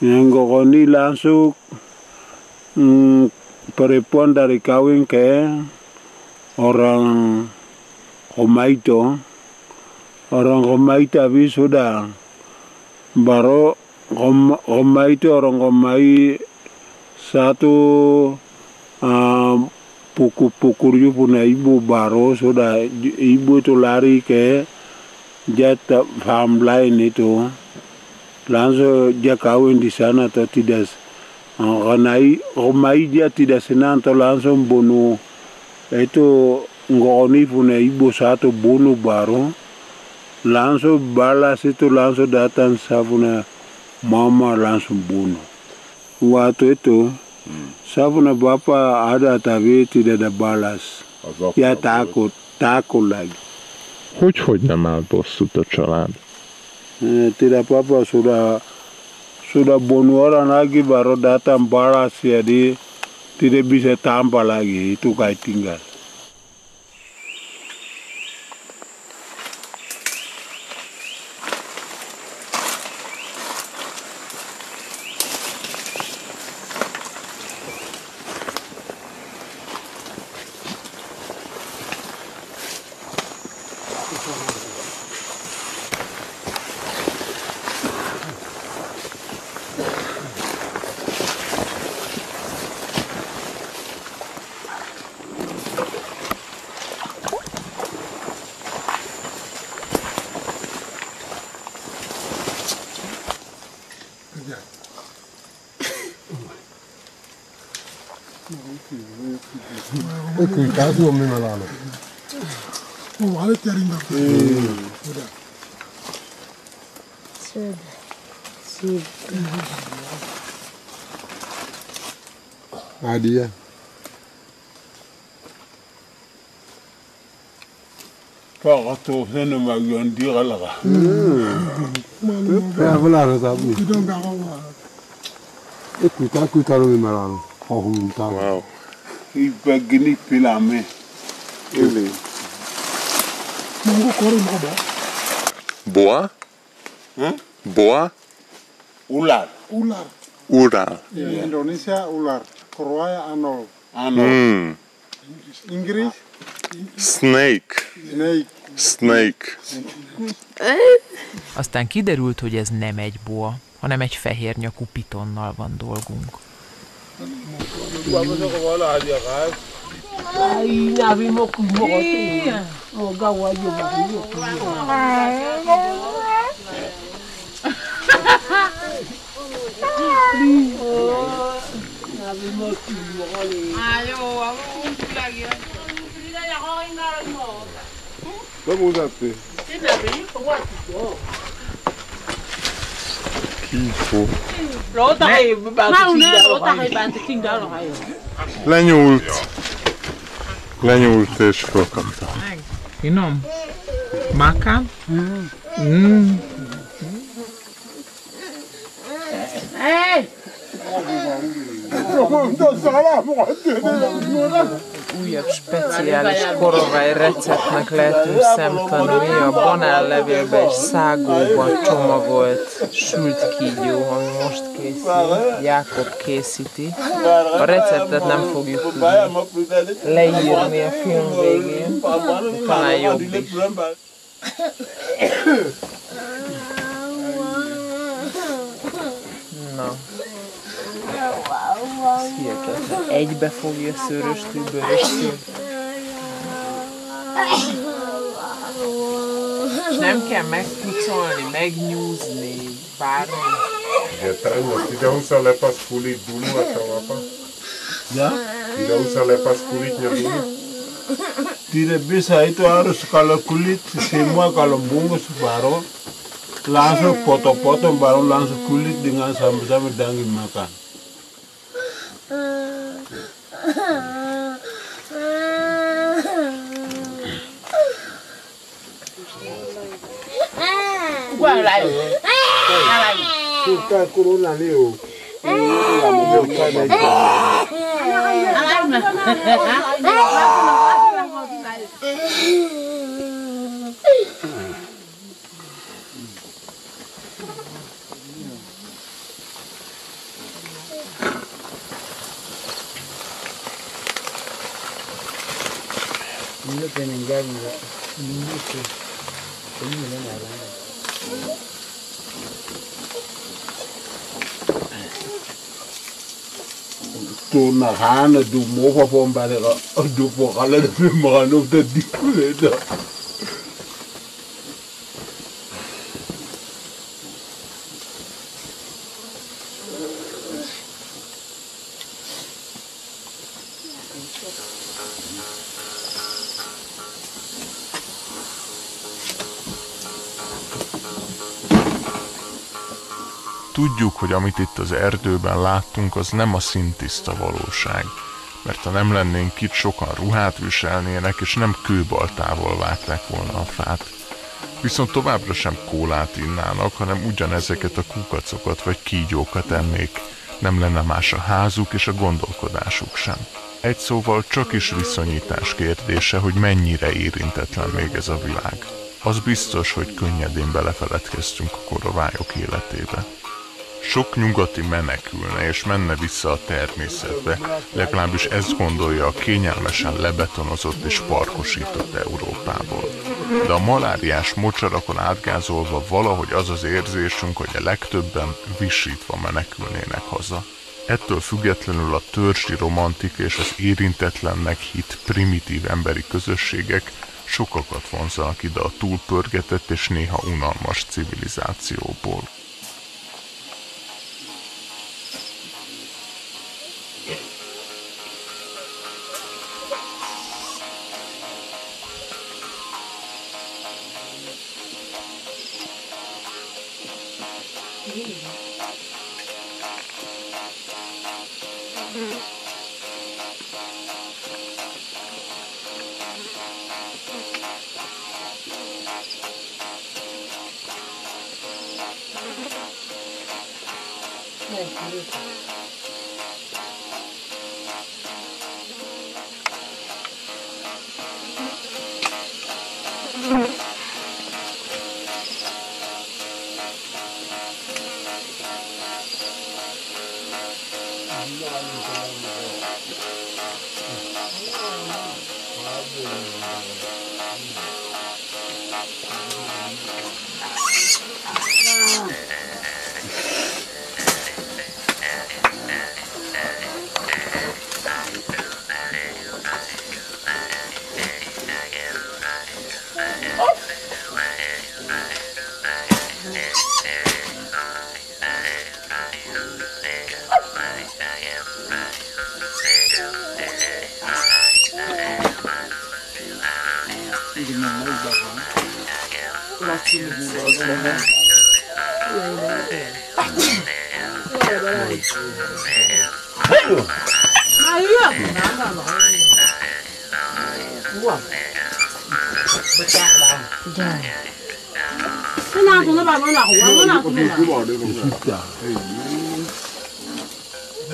yang Gokoni langsung perempuan dari kawin ke orang Romaito. Orang Romaito habis sudah baru Romaito orang Romai satu pukul punya ibu baru sudah ibu itu lari ke jatah farm lain itu. Langsung dia kawin di sana atau tidak. Karena Romai dia tidak senang atau langsung bunuh. Itu Ngoni punya ibu satu bunuh baru. Langsung balas itu langsung datang saya punya mama langsung bunuh. Waktu itu saya punya bapak ada tapi tidak ada balas. Ya takut lagi. Hogy nem áll bosszút a család? Tidak apa-apa, sudah bunuh orang lagi baru datang balas, jadi tidak bisa tambah lagi, itu kayak tinggal. Qui caso mi malano. Vale ti arinda. Adia. Pak tu sana bagian dia lah. Ya benar tapi. Qui taruh mi malano. Wow. Begini filame. Ini. Boa? Boa? Ular. Ural. Di Indonesia ular, Korea anol. Inggris Snake. Aztán kiderült, hogy ez nem egy boa, hanem egy fehérnyakú pitonnal van dolgunk. Kifó. Lenyúlt és fölkapta. Finom? Makám? Hey! Újabb speciális korovály receptnek lehetünk szemtanúi, a banállevélbe és szágóba csomagolt sült kígyó, ami most készül. Jákob készíti. A receptet nem fogjuk tudni leírni a film végén, talán jobb is. Na. Ez hihetetlen. Egybe fogja szőröstű, bőröstű. És nem kell megpucolni, megnyúzni, bármi. Ide usa lepas kulit dulu atau apa? Ya? Tidak usah lepas kulitnya dulu. Tidak bisa, itu harus kalau kulit semua kalau bungkus baru langsung potong-potong baru langsung kulit dengan sama-sama daging makan. Suka corona leo. Tu nakana du mo pa pomba de du po kala de mano de dikuleda. Tudjuk, hogy amit itt az erdőben láttunk, az nem a szintiszta valóság, mert ha nem lennénk itt, sokan ruhát viselnének, és nem kőbaltával vágták volna a fát. Viszont továbbra sem kólát innának, hanem ugyanezeket a kukacokat vagy kígyókat ennék. Nem lenne más a házuk és a gondolkodásuk sem. Egy szóval csak is viszonyítás kérdése, hogy mennyire érintetlen még ez a világ. Az biztos, hogy könnyedén belefeledkeztünk a korovályok életébe. Sok nyugati menekülne és menne vissza a természetbe, legalábbis ezt gondolja a kényelmesen lebetonozott és parkosított Európából. De a maláriás mocsarakon átgázolva valahogy az az érzésünk, hogy a legtöbben visítva menekülnének haza. Ettől függetlenül a törzsi romantika és az érintetlennek hitt primitív emberi közösségek sokakat vonzanak ide a túlpörgetett és néha unalmas civilizációból.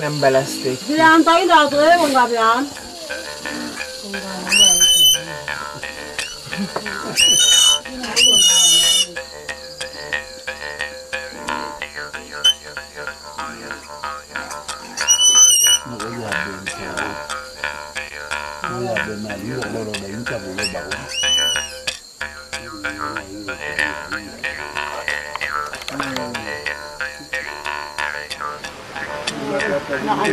nem belezték. Thank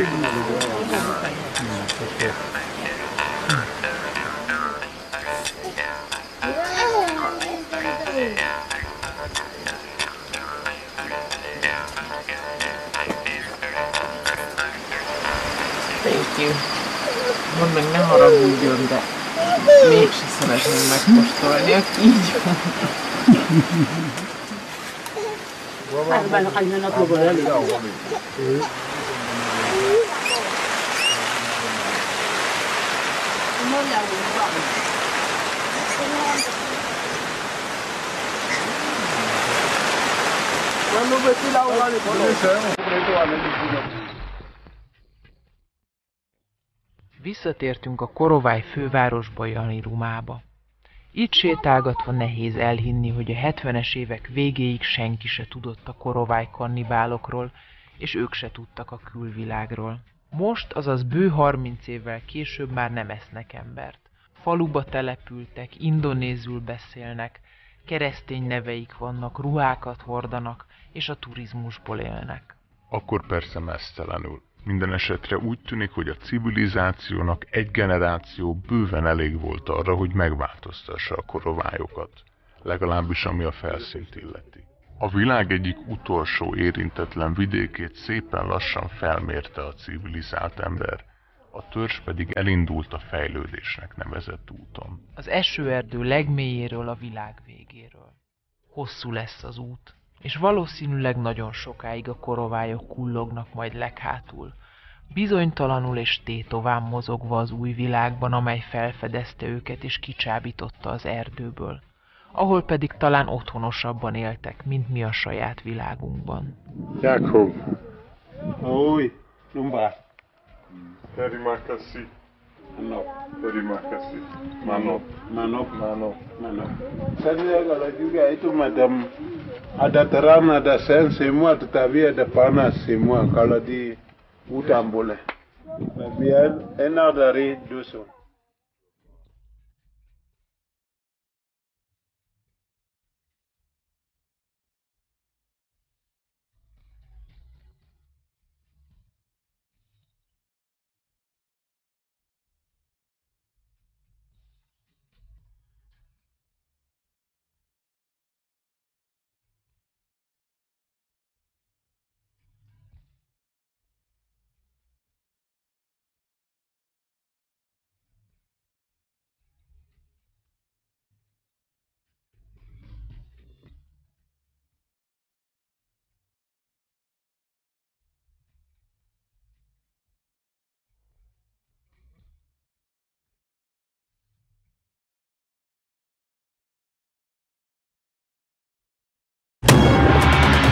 you. Mondd meg, ne haragudjon, de mégse szeretném megkóstolni a kígyót. Visszatértünk a Korovály fővárosba, Janirumába. Itt sétálgatva nehéz elhinni, hogy a 70-es évek végéig senki se tudott a Korovály kannibálokról, és ők se tudtak a külvilágról. Most, azaz bő 30 évvel később már nem esznek embert. Faluba települtek, indonézül beszélnek, keresztény neveik vannak, ruhákat hordanak, és a turizmusból élnek. Akkor persze meztelenül. Minden esetre úgy tűnik, hogy a civilizációnak egy generáció bőven elég volt arra, hogy megváltoztassa a korovályokat, legalábbis ami a felszínt illeti. A világ egyik utolsó érintetlen vidékét szépen lassan felmérte a civilizált ember, a törzs pedig elindult a fejlődésnek nevezett úton. Az esőerdő legmélyéről a világ végéről. Hosszú lesz az út, és valószínűleg nagyon sokáig a korovályok kullognak majd leghátul, bizonytalanul és tétován mozogva az új világban, amely felfedezte őket és kicsábította az erdőből, ahol pedig talán otthonosabban éltek, mint mi a saját világunkban. Jakob. Oi, numba. Terima kasih. Manop. Terima kasih. Manop. Manop. Manop. Manop. Saya kalau juga itu macam ada terang, ada sen semua, tetapi ada panas semua kalau di hutan boleh. Biar enak dari dusun.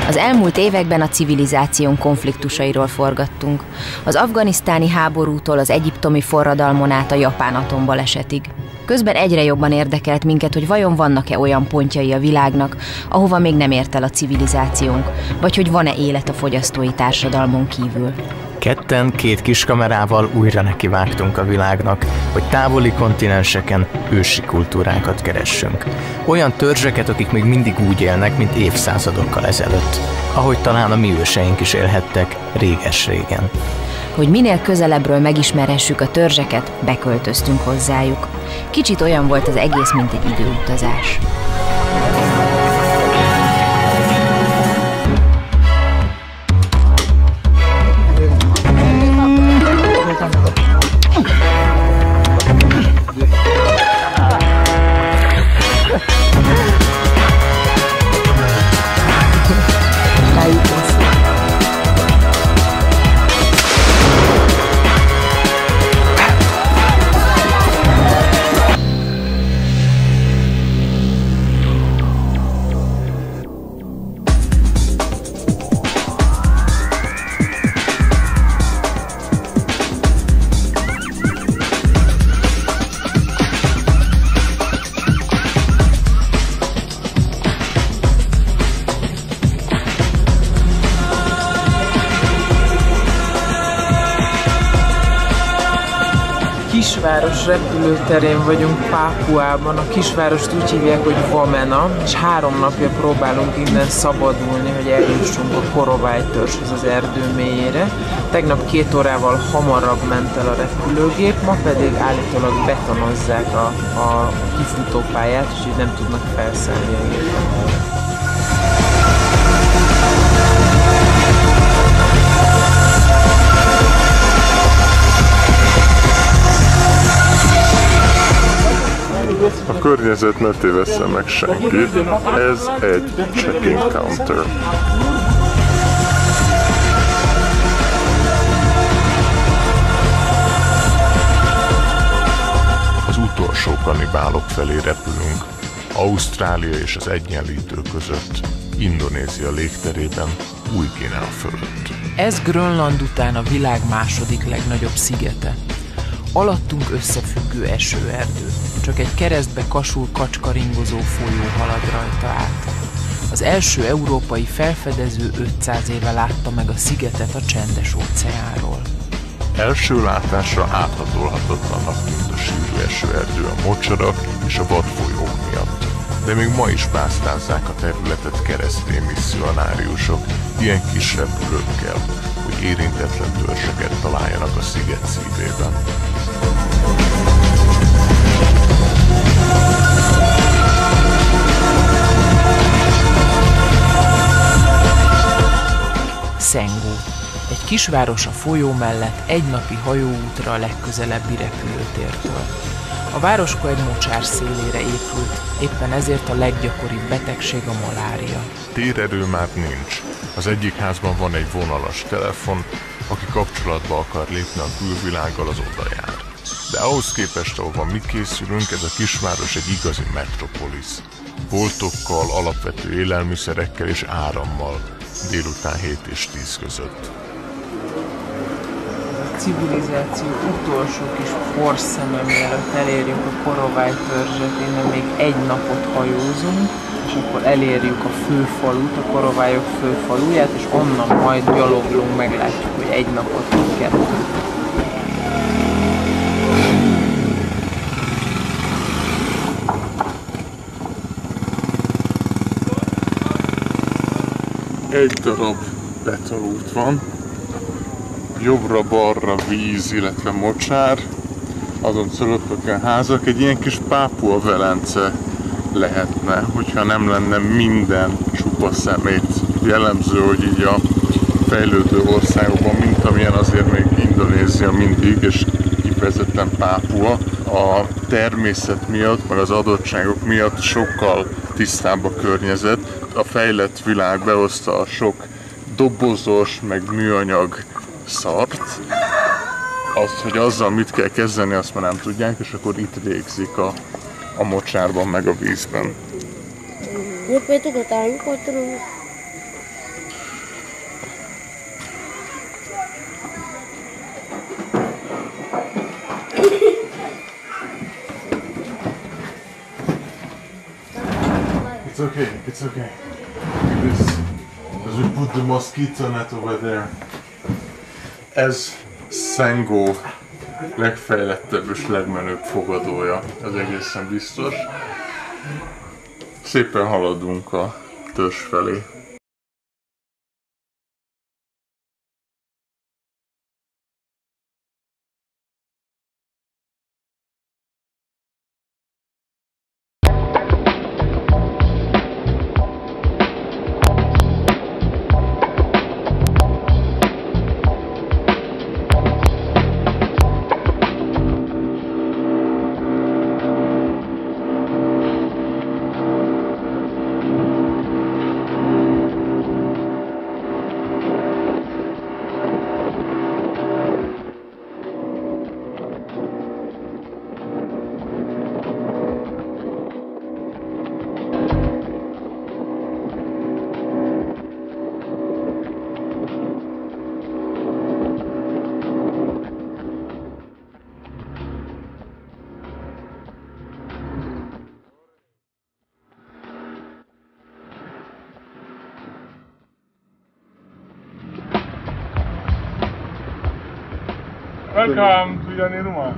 Az elmúlt években a civilizáción konfliktusairól forgattunk. Az afganisztáni háborútól az egyiptomi forradalmon át a japán atombalesetig. Közben egyre jobban érdekelt minket, hogy vajon vannak-e olyan pontjai a világnak, ahova még nem ért el a civilizációnk, vagy hogy van-e élet a fogyasztói társadalmon kívül. Ketten, két kiskamerával újra nekivágtunk a világnak, hogy távoli kontinenseken ősi kultúrákat keressünk. Olyan törzseket, akik még mindig úgy élnek, mint évszázadokkal ezelőtt. Ahogy talán a mi őseink is élhettek réges-régen. Hogy minél közelebbről megismerhessük a törzseket, beköltöztünk hozzájuk. Kicsit olyan volt az egész, mint egy időutazás. kisváros repülőterén vagyunk Pápuában. A kisvárost úgy hívják, hogy Vamena, és 3 napja próbálunk innen szabadulni, hogy eljussunk a korovájtörzshöz az erdő mélyére. Tegnap 2 órával hamarabb ment el a repülőgép, ma pedig állítólag betonozzák a kifutópályát, úgyhogy nem tudnak felszállni a gépen. A környezet ne tévesszen meg senkit, ez egy check-in counter. Az utolsó kannibálok felé repülünk, Ausztrália és az Egyenlítő között, Indonézia légterében, Új-Guinea fölött. Ez Grönland után a világ második legnagyobb szigete. Alattunk összefüggő esőerdő. Csak egy keresztbe kasul kacskaringozó folyó halad rajta át. Az első európai felfedező 500 éve látta meg a szigetet a Csendes-óceánról. Első látásra áthatolhatatlannak tűnt a sűrű esőerdő a mocsarak és a vadfolyók miatt. De még ma is pásztázzák a területet keresztény misszionáriusok ilyen kis repülőkkel, hogy érintetlen törzseket találjanak a sziget szívében. Sengó. Egy kisváros a folyó mellett egynapi hajóútra a legközelebbi repülőtértől. A városka egy mocsár szélére épült, éppen ezért a leggyakoribb betegség a malária. Térerő már nincs. Az egyik házban van egy vonalas telefon, aki kapcsolatba akar lépni a külvilággal, az oda jár. De ahhoz képest, ahova mi készülünk, ez a kisváros egy igazi metropolisz. Boltokkal, alapvető élelmiszerekkel és árammal, délután 7 és 10 között. A civilizáció utolsó kis porszeme, mielőtt elérjük a korovájtörzset, innen még 1 napot hajózunk, és akkor elérjük a főfalut, a korovályok főfaluját, és onnan majd gyaloglunk, meglátjuk, hogy 1 napot vagy 2. Egy darab betonút van, jobbra-balra víz, illetve mocsár, azon szölöpöken házak, egy ilyen kis Pápua velence lehetne, hogyha nem lenne minden csupa szemét. Jellemző, hogy így a fejlődő országokban, mint amilyen azért még Indonézia mindig, és kifejezetten Pápua, a természet miatt, meg az adottságok miatt sokkal tisztább a környezet. A fejlett világ behozta a sok dobozos, meg műanyag szart. Azt, hogy azzal mit kell kezdeni, azt már nem tudják, és akkor itt végzik a mocsárban, meg a vízben. It's okay, it's okay. This, as we put the mosquito net over there. Ez Sengó legfejlettebb és legmenőbb fogadója, az egészen biztos. Szépen haladunk a törzs felé. Welcome to Yaniruma.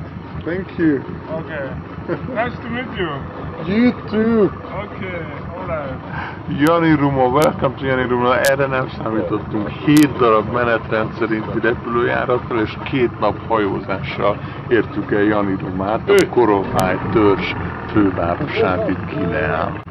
Thank you. Okay. Nice to meet you. You too. Okay, alright. Jani Ruma, welcome to Jani Ruma. Erre nem számítottunk. 7 darab menetrend szerinti repülőjárattal és 2 nap hajózással értük el Jani Rumát, a Korováj törzs fővárosát itt Guineán.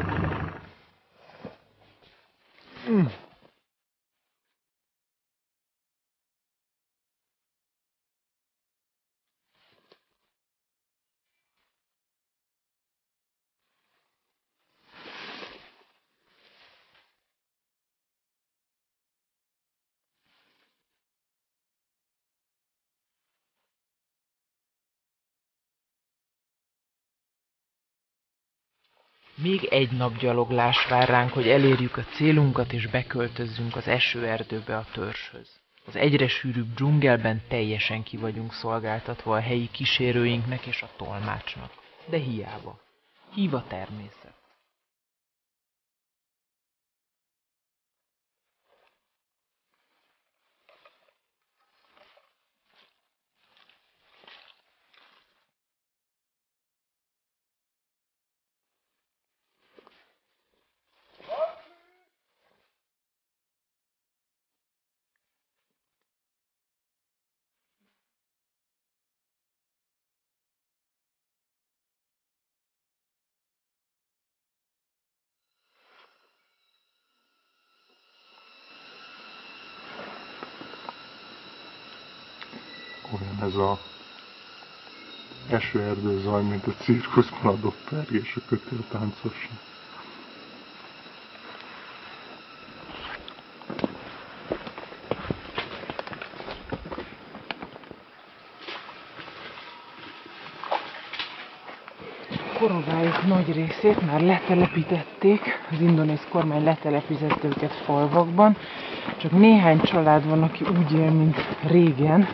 Még egy nap gyaloglás vár ránk, hogy elérjük a célunkat és beköltözzünk az esőerdőbe a törzshöz. Az egyre sűrűbb dzsungelben teljesen ki vagyunk szolgáltatva a helyi kísérőinknek és a tolmácsnak. De hiába. Hív a természet. Olyan ez a esőerdő zaj, mint a cirkuszban a doppergés a kötéltáncosnak. Korovályok nagy részét már letelepítették, az indonéz kormány letelepített őket falvakban, csak néhány család van, aki úgy él, mint régen,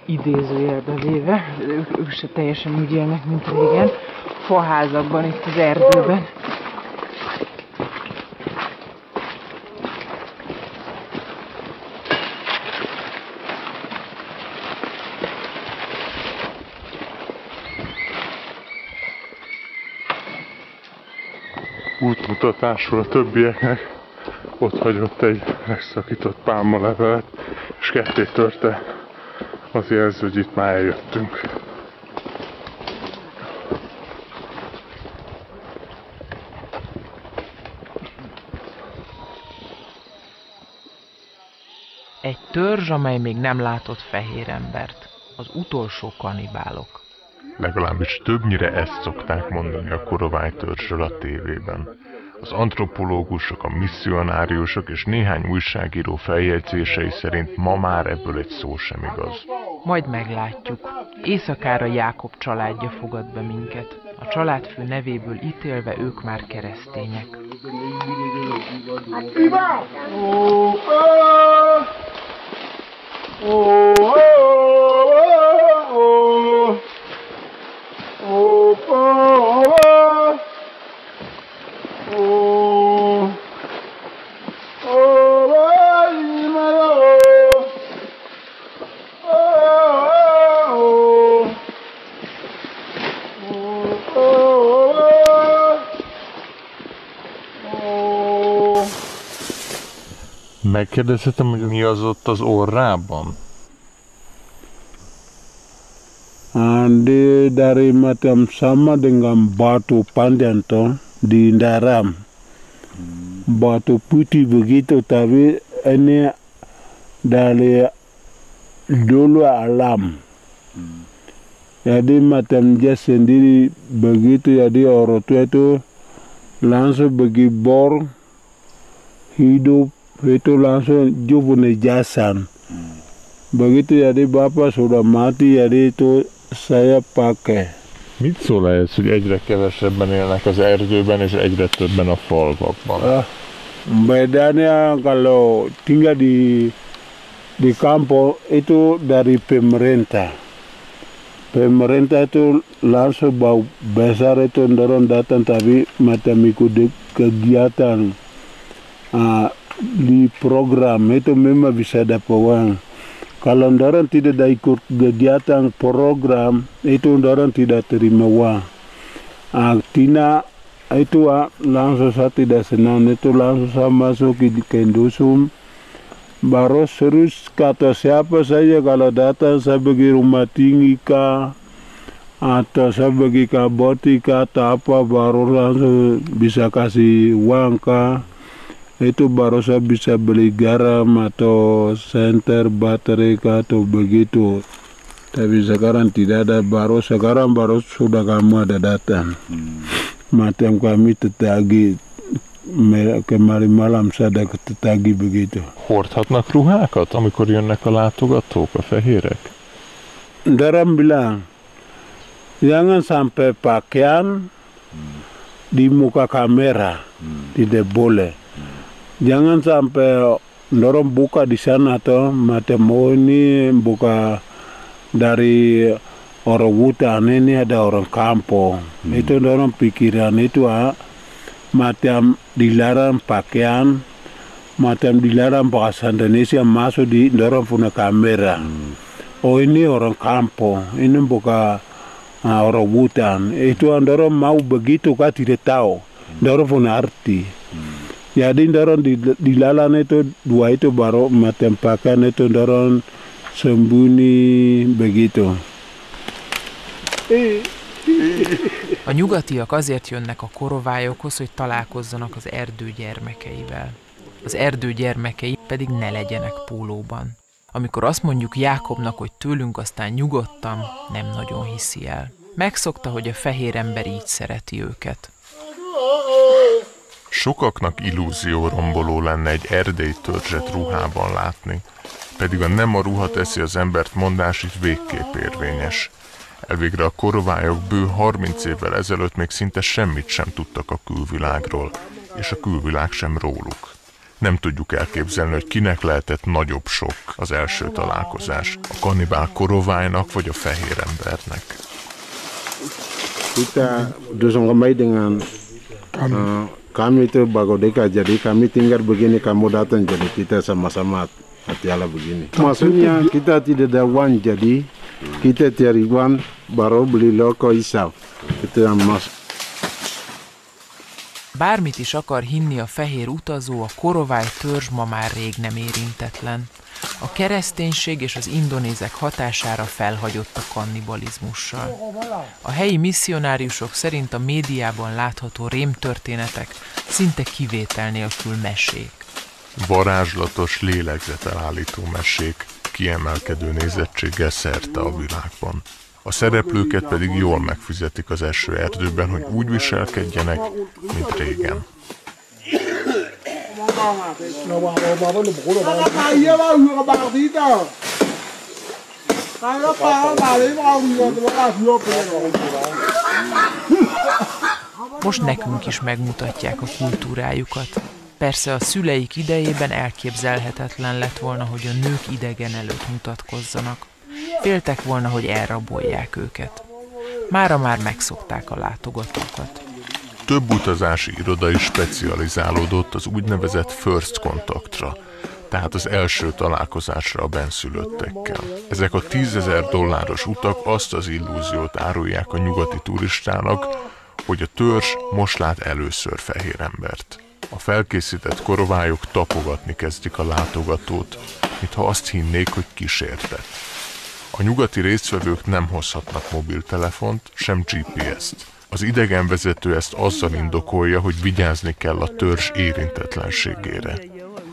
idézőjelbe véve, ők se teljesen úgy élnek, mint régen, faházakban itt az erdőben. Útmutatásról a többieknek ott hagyott egy megszakított pálmalevelet, és ketté törte az jelző, hogy itt már eljöttünk. Egy törzs, amely még nem látott fehér embert. Az utolsó kanibálok. Legalábbis többnyire ezt szokták mondani a Korovály törzsről a tévében. Az antropológusok, a misszionáriusok és néhány újságíró feljegyzései szerint ma már ebből egy szó sem igaz. Majd meglátjuk. Éjszakára Jákob családja fogad be minket. A családfő nevéből ítélve ők már keresztények. Megkérdezhetem, hogy mi az ott az orrában? Dia dari macam sama dengan batu panjang toh di dalam. Batu putih begitu, tapi ini dari dulu alam. Jadi macam dia sendiri begitu, jadi orang tua itu langsung bagi bor hidup itu langsung jubune jasan. Begitu jadi bapak sudah mati, jadi itu saya pakai. Mit szól ez, hogy egyre kevesebben élnek az erdőben és egyre többen a falvakban? Bedanya kalau tinggal di kampung itu dari pemerintah. Pemerintah itu langsung bau besar itu dorong datang, tapi macam ikut kegiatan di program itu memang bisa dapat uang. Kalau orang tidak ada ikut kegiatan program, itu orang tidak terima uang. Artinya itu langsung saya tidak senang, itu langsung saya masuk ke dusun. Baru terus kata siapa saja kalau datang saya pergi rumah tinggi kah, atau saya pergi ke boti kah, atau apa, baru langsung bisa kasih uang kah. Itu baru saya bisa beli garam atau senter baterai atau begitu. Tapi sekarang tidak ada, sekarang baru sudah kamu ada datang. Macam kami tetagi kemarin malam saya tetagi begitu. Hordhatnak ruhákat, amikor jönnek a látogatók, a fehérek? Daram bilang, jangan sampai pakaian di muka kamera, tidak boleh. Jangan sampai dorong buka di sana atau macam ini buka dari orang hutan, ini ada orang kampung. Itu dorong pikiran itu macam dilarang pakaian, macam dilarang bahasa Indonesia masuk di dorong punya kamera. Oh ini orang kampung, ini bukan orang hutan. Itu dorong mau begitu kah tidak tahu, dorong punya arti. Jadi dorong dilalan itu dua itu baru macam pakaian itu dorong sembunyi begitu. A nyugatiak azért jönnek a korovályokhoz, hogy találkozzanak az erdő gyermekeivel. Az erdő gyermekei pedig ne legyenek pólóban. Amikor azt mondjuk Jákobnak, hogy tőlünk aztán nyugodtan, nem nagyon hiszi el. Megszokta, hogy a fehér ember így szereti őket. Sokaknak illúzióromboló lenne egy erdei törzset ruhában látni, pedig a nem a ruha teszi az embert mondás itt végképp érvényes. Elvégre a korovályok bő 30 évvel ezelőtt még szinte semmit sem tudtak a külvilágról, és a külvilág sem róluk. Nem tudjuk elképzelni, hogy kinek lehetett nagyobb sok az első találkozás, a kannibál koroválynak vagy a fehér embernek. Kita dusung kembali dengan kami itu Bagodeka, jadi kami tinggal begini, kamu datang, jadi kita sama-sama hati-hati begini. Maksudnya kita tidak ada uang, jadi kita cari uang baru beli loko hisap. Itu yang mas. Bármit is akar hinni a fehér utazó, a korovály törzs ma már rég nem érintetlen. A kereszténység és az indonézek hatására felhagyott a kannibalizmussal. A helyi misszionáriusok szerint a médiában látható rémtörténetek szinte kivétel nélkül mesék. Varázslatos, lélegzetelállító mesék, kiemelkedő nézettséggel szerte a világban. A szereplőket pedig jól megfizetik az eső erdőben, hogy úgy viselkedjenek, mint régen. Most nekünk is megmutatják a kultúrájukat. Persze a szüleik idejében elképzelhetetlen lett volna, hogy a nők idegen előtt mutatkozzanak. Féltek volna, hogy elrabolják őket. Mára már megszokták a látogatókat. Több utazási iroda is specializálódott az úgynevezett first contactra, tehát az első találkozásra a benszülöttekkel. Ezek a $10,000 utak azt az illúziót árulják a nyugati turistának, hogy a törzs most lát először fehér embert. A felkészített korovályok tapogatni kezdik a látogatót, mintha azt hinnék, hogy kísértet. A nyugati résztvevők nem hozhatnak mobiltelefont, sem GPS-t. Az idegenvezető ezt azzal indokolja, hogy vigyázni kell a törzs érintetlenségére.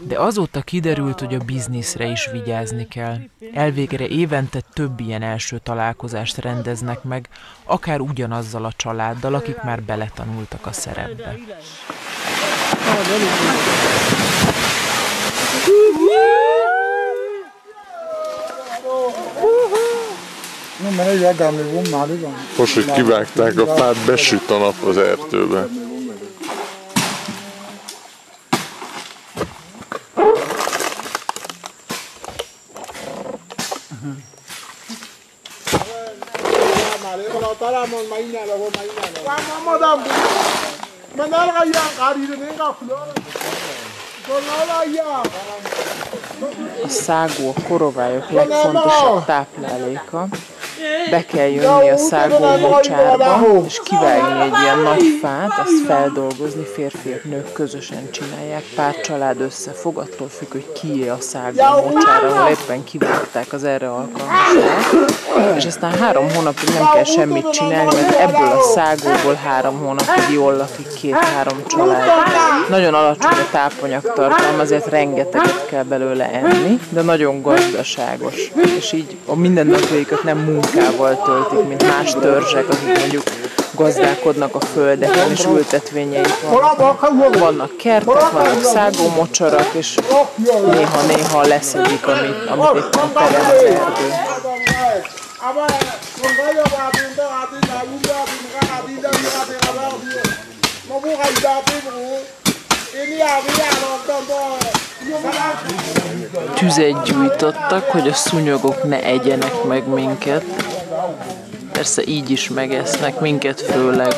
De azóta kiderült, hogy a bizniszre is vigyázni kell. Elvégre évente több ilyen első találkozást rendeznek meg, akár ugyanazzal a családdal, akik már beletanultak a szerepbe. Most, hogy kivágták a fát, besüt a nap az erdőbe. A szágó a korovályok legfontosabb tápláléka. Be kell jönni a szágó mocsárba, és kivágni egy ilyen nagy fát, azt feldolgozni, férfiak, nők közösen csinálják, pár család összefog, attól függ, hogy kié a szágó mocsár, ahol éppen kivágták az erre alkalmas fát, és aztán 3 hónapig nem kell semmit csinálni, mert ebből a szágóból 3 hónapig jól lakik 2-3 család. Nagyon alacsony a tápanyagtartalma, azért rengeteget kell belőle enni, de nagyon gazdaságos, és így a mindennapjaikat nem munkával töltik, mint más törzsek, akik mondjuk gazdálkodnak a földeken, és ültetvényeik vannak. Vannak kertek, vannak szágómocsarak, és néha-néha leszedik, amit éppen terem az erdő. Tüzet gyújtottak, hogy a szúnyogok ne egyenek meg minket. Persze így is megesznek minket főleg.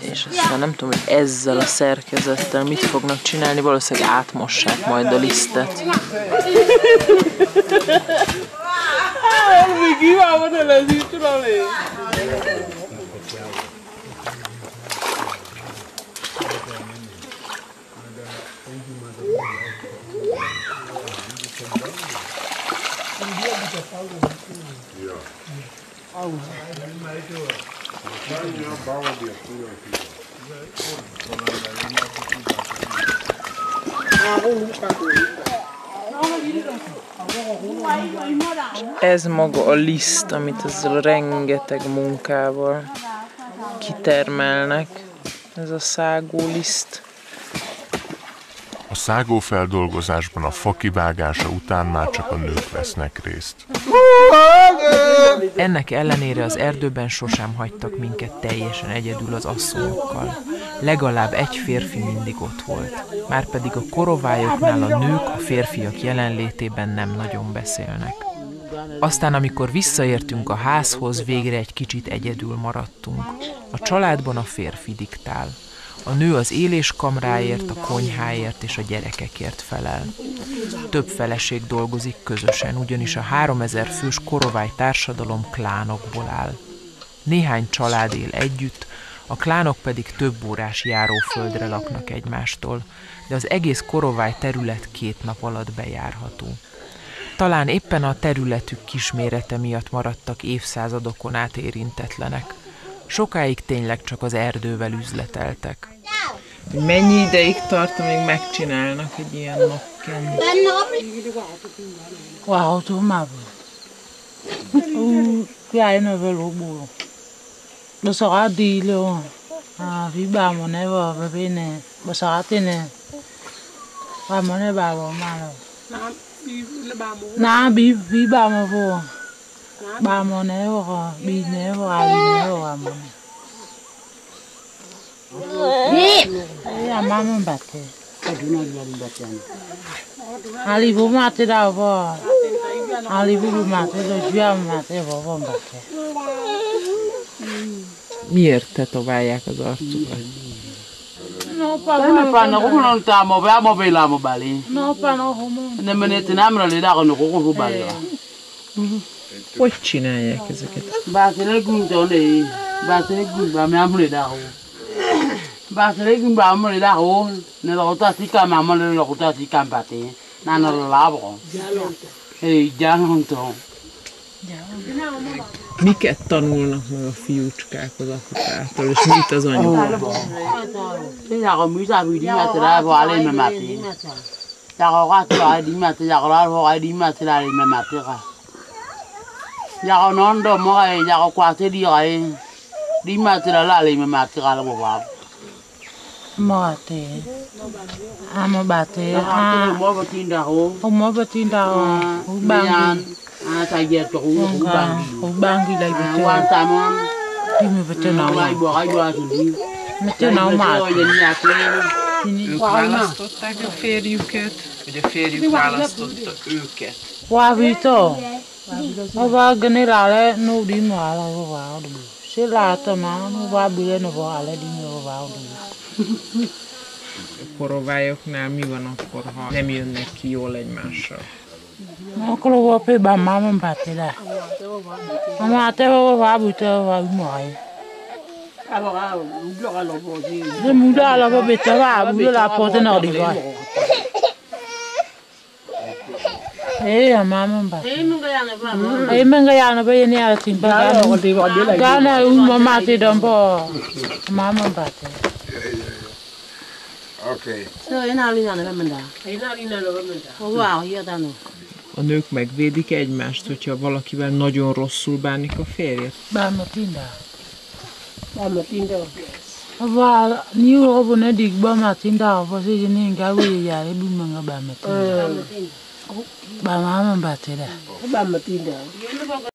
És aztán nem tudom, hogy ezzel a szerkezettel mit fognak csinálni, valószínűleg átmossák majd a lisztet. Ez maga a liszt, amit ezzel a rengeteg munkával kitermelnek. Ez a szágó liszt. A szágófeldolgozásban a fa kivágása után már csak a nők vesznek részt. Ennek ellenére az erdőben sosem hagytak minket teljesen egyedül az asszonyokkal. Legalább egy férfi mindig ott volt. Márpedig a korovályoknál a nők a férfiak jelenlétében nem nagyon beszélnek. Aztán, amikor visszaértünk a házhoz, végre egy kicsit egyedül maradtunk. A családban a férfi diktál. A nő az éléskamráért, a konyháért és a gyerekekért felel. Több feleség dolgozik közösen, ugyanis a 3000 fős korovály társadalom klánokból áll. Néhány család él együtt, a klánok pedig több órás járóföldre laknak egymástól, de az egész korovály terület 2 nap alatt bejárható. Talán éppen a területük kismérete miatt maradtak évszázadokon át érintetlenek. Sokáig tényleg csak az erdővel üzleteltek. Mennyi ideig tart, amíg megcsinálnak egy ilyen nokken? Wow, tomavo. Cái nó về lúa bùa. Bữa sau đi luôn. Vì bà mà này vào bên này, bữa sau thế này. Bà mà này bà vào mà rồi. Na bí bà mà vô. Bà mà này vào, bí này vào, bí này vào mà. Mama bate. Ali bu mate da bo. Ali bu mate do jua mate bo bate. Miért tetoválják az arcukat? No pa no ko ta mo ba mo bela mo bali. No pa no homo. Ne menete namra le da no ko bali. Hogy csinálják ezeket? Bátele gundole. Bátele gumba me amre da ho. Bátele gumba amre da ho. Ne lo ta si ka ma mo le lo ta si ka bate. Na no la bo. Gyalonto. Miket tanulnak meg a fiúcskák az apukától, és mit az anyukától? Ya ko non do mo ai ya ko kwa te di ai. Di ma te la le me ma te la mo ba. Mo te. Amo ba te. Mo ba tinda ho. O mo ba tinda ho. Bang. Ta ye to ho bang. O bang la bi te. Wa ta mon. Di me ba te na wa. Ai bo tu di. Me te na ma. Választották a férjüket, vagy a férjük választotta őket. Wavito. Ova generale no di no ala wa. Se la ta ma no wa bile no wa ala di no wa. A korovályoknál mi van akkor, ha nem jönnek ki jól egymással? Akkor wa pe ba mama batela. Mama te wa buta wa mai. Le muda la ba beta wa bu la porte no di va. Mama ba. Menga ya na ba ni ala tin ba. Gana mama te dombo. Mama ba te. Okay. So A nők megvédik egymást, hogyha valakivel nagyon rosszul bánik a férje? Bamatinda. Ava ni robo na dig bamatinda ava se ni ngawe ya le bimanga bamatinda. Ba mama ba te da.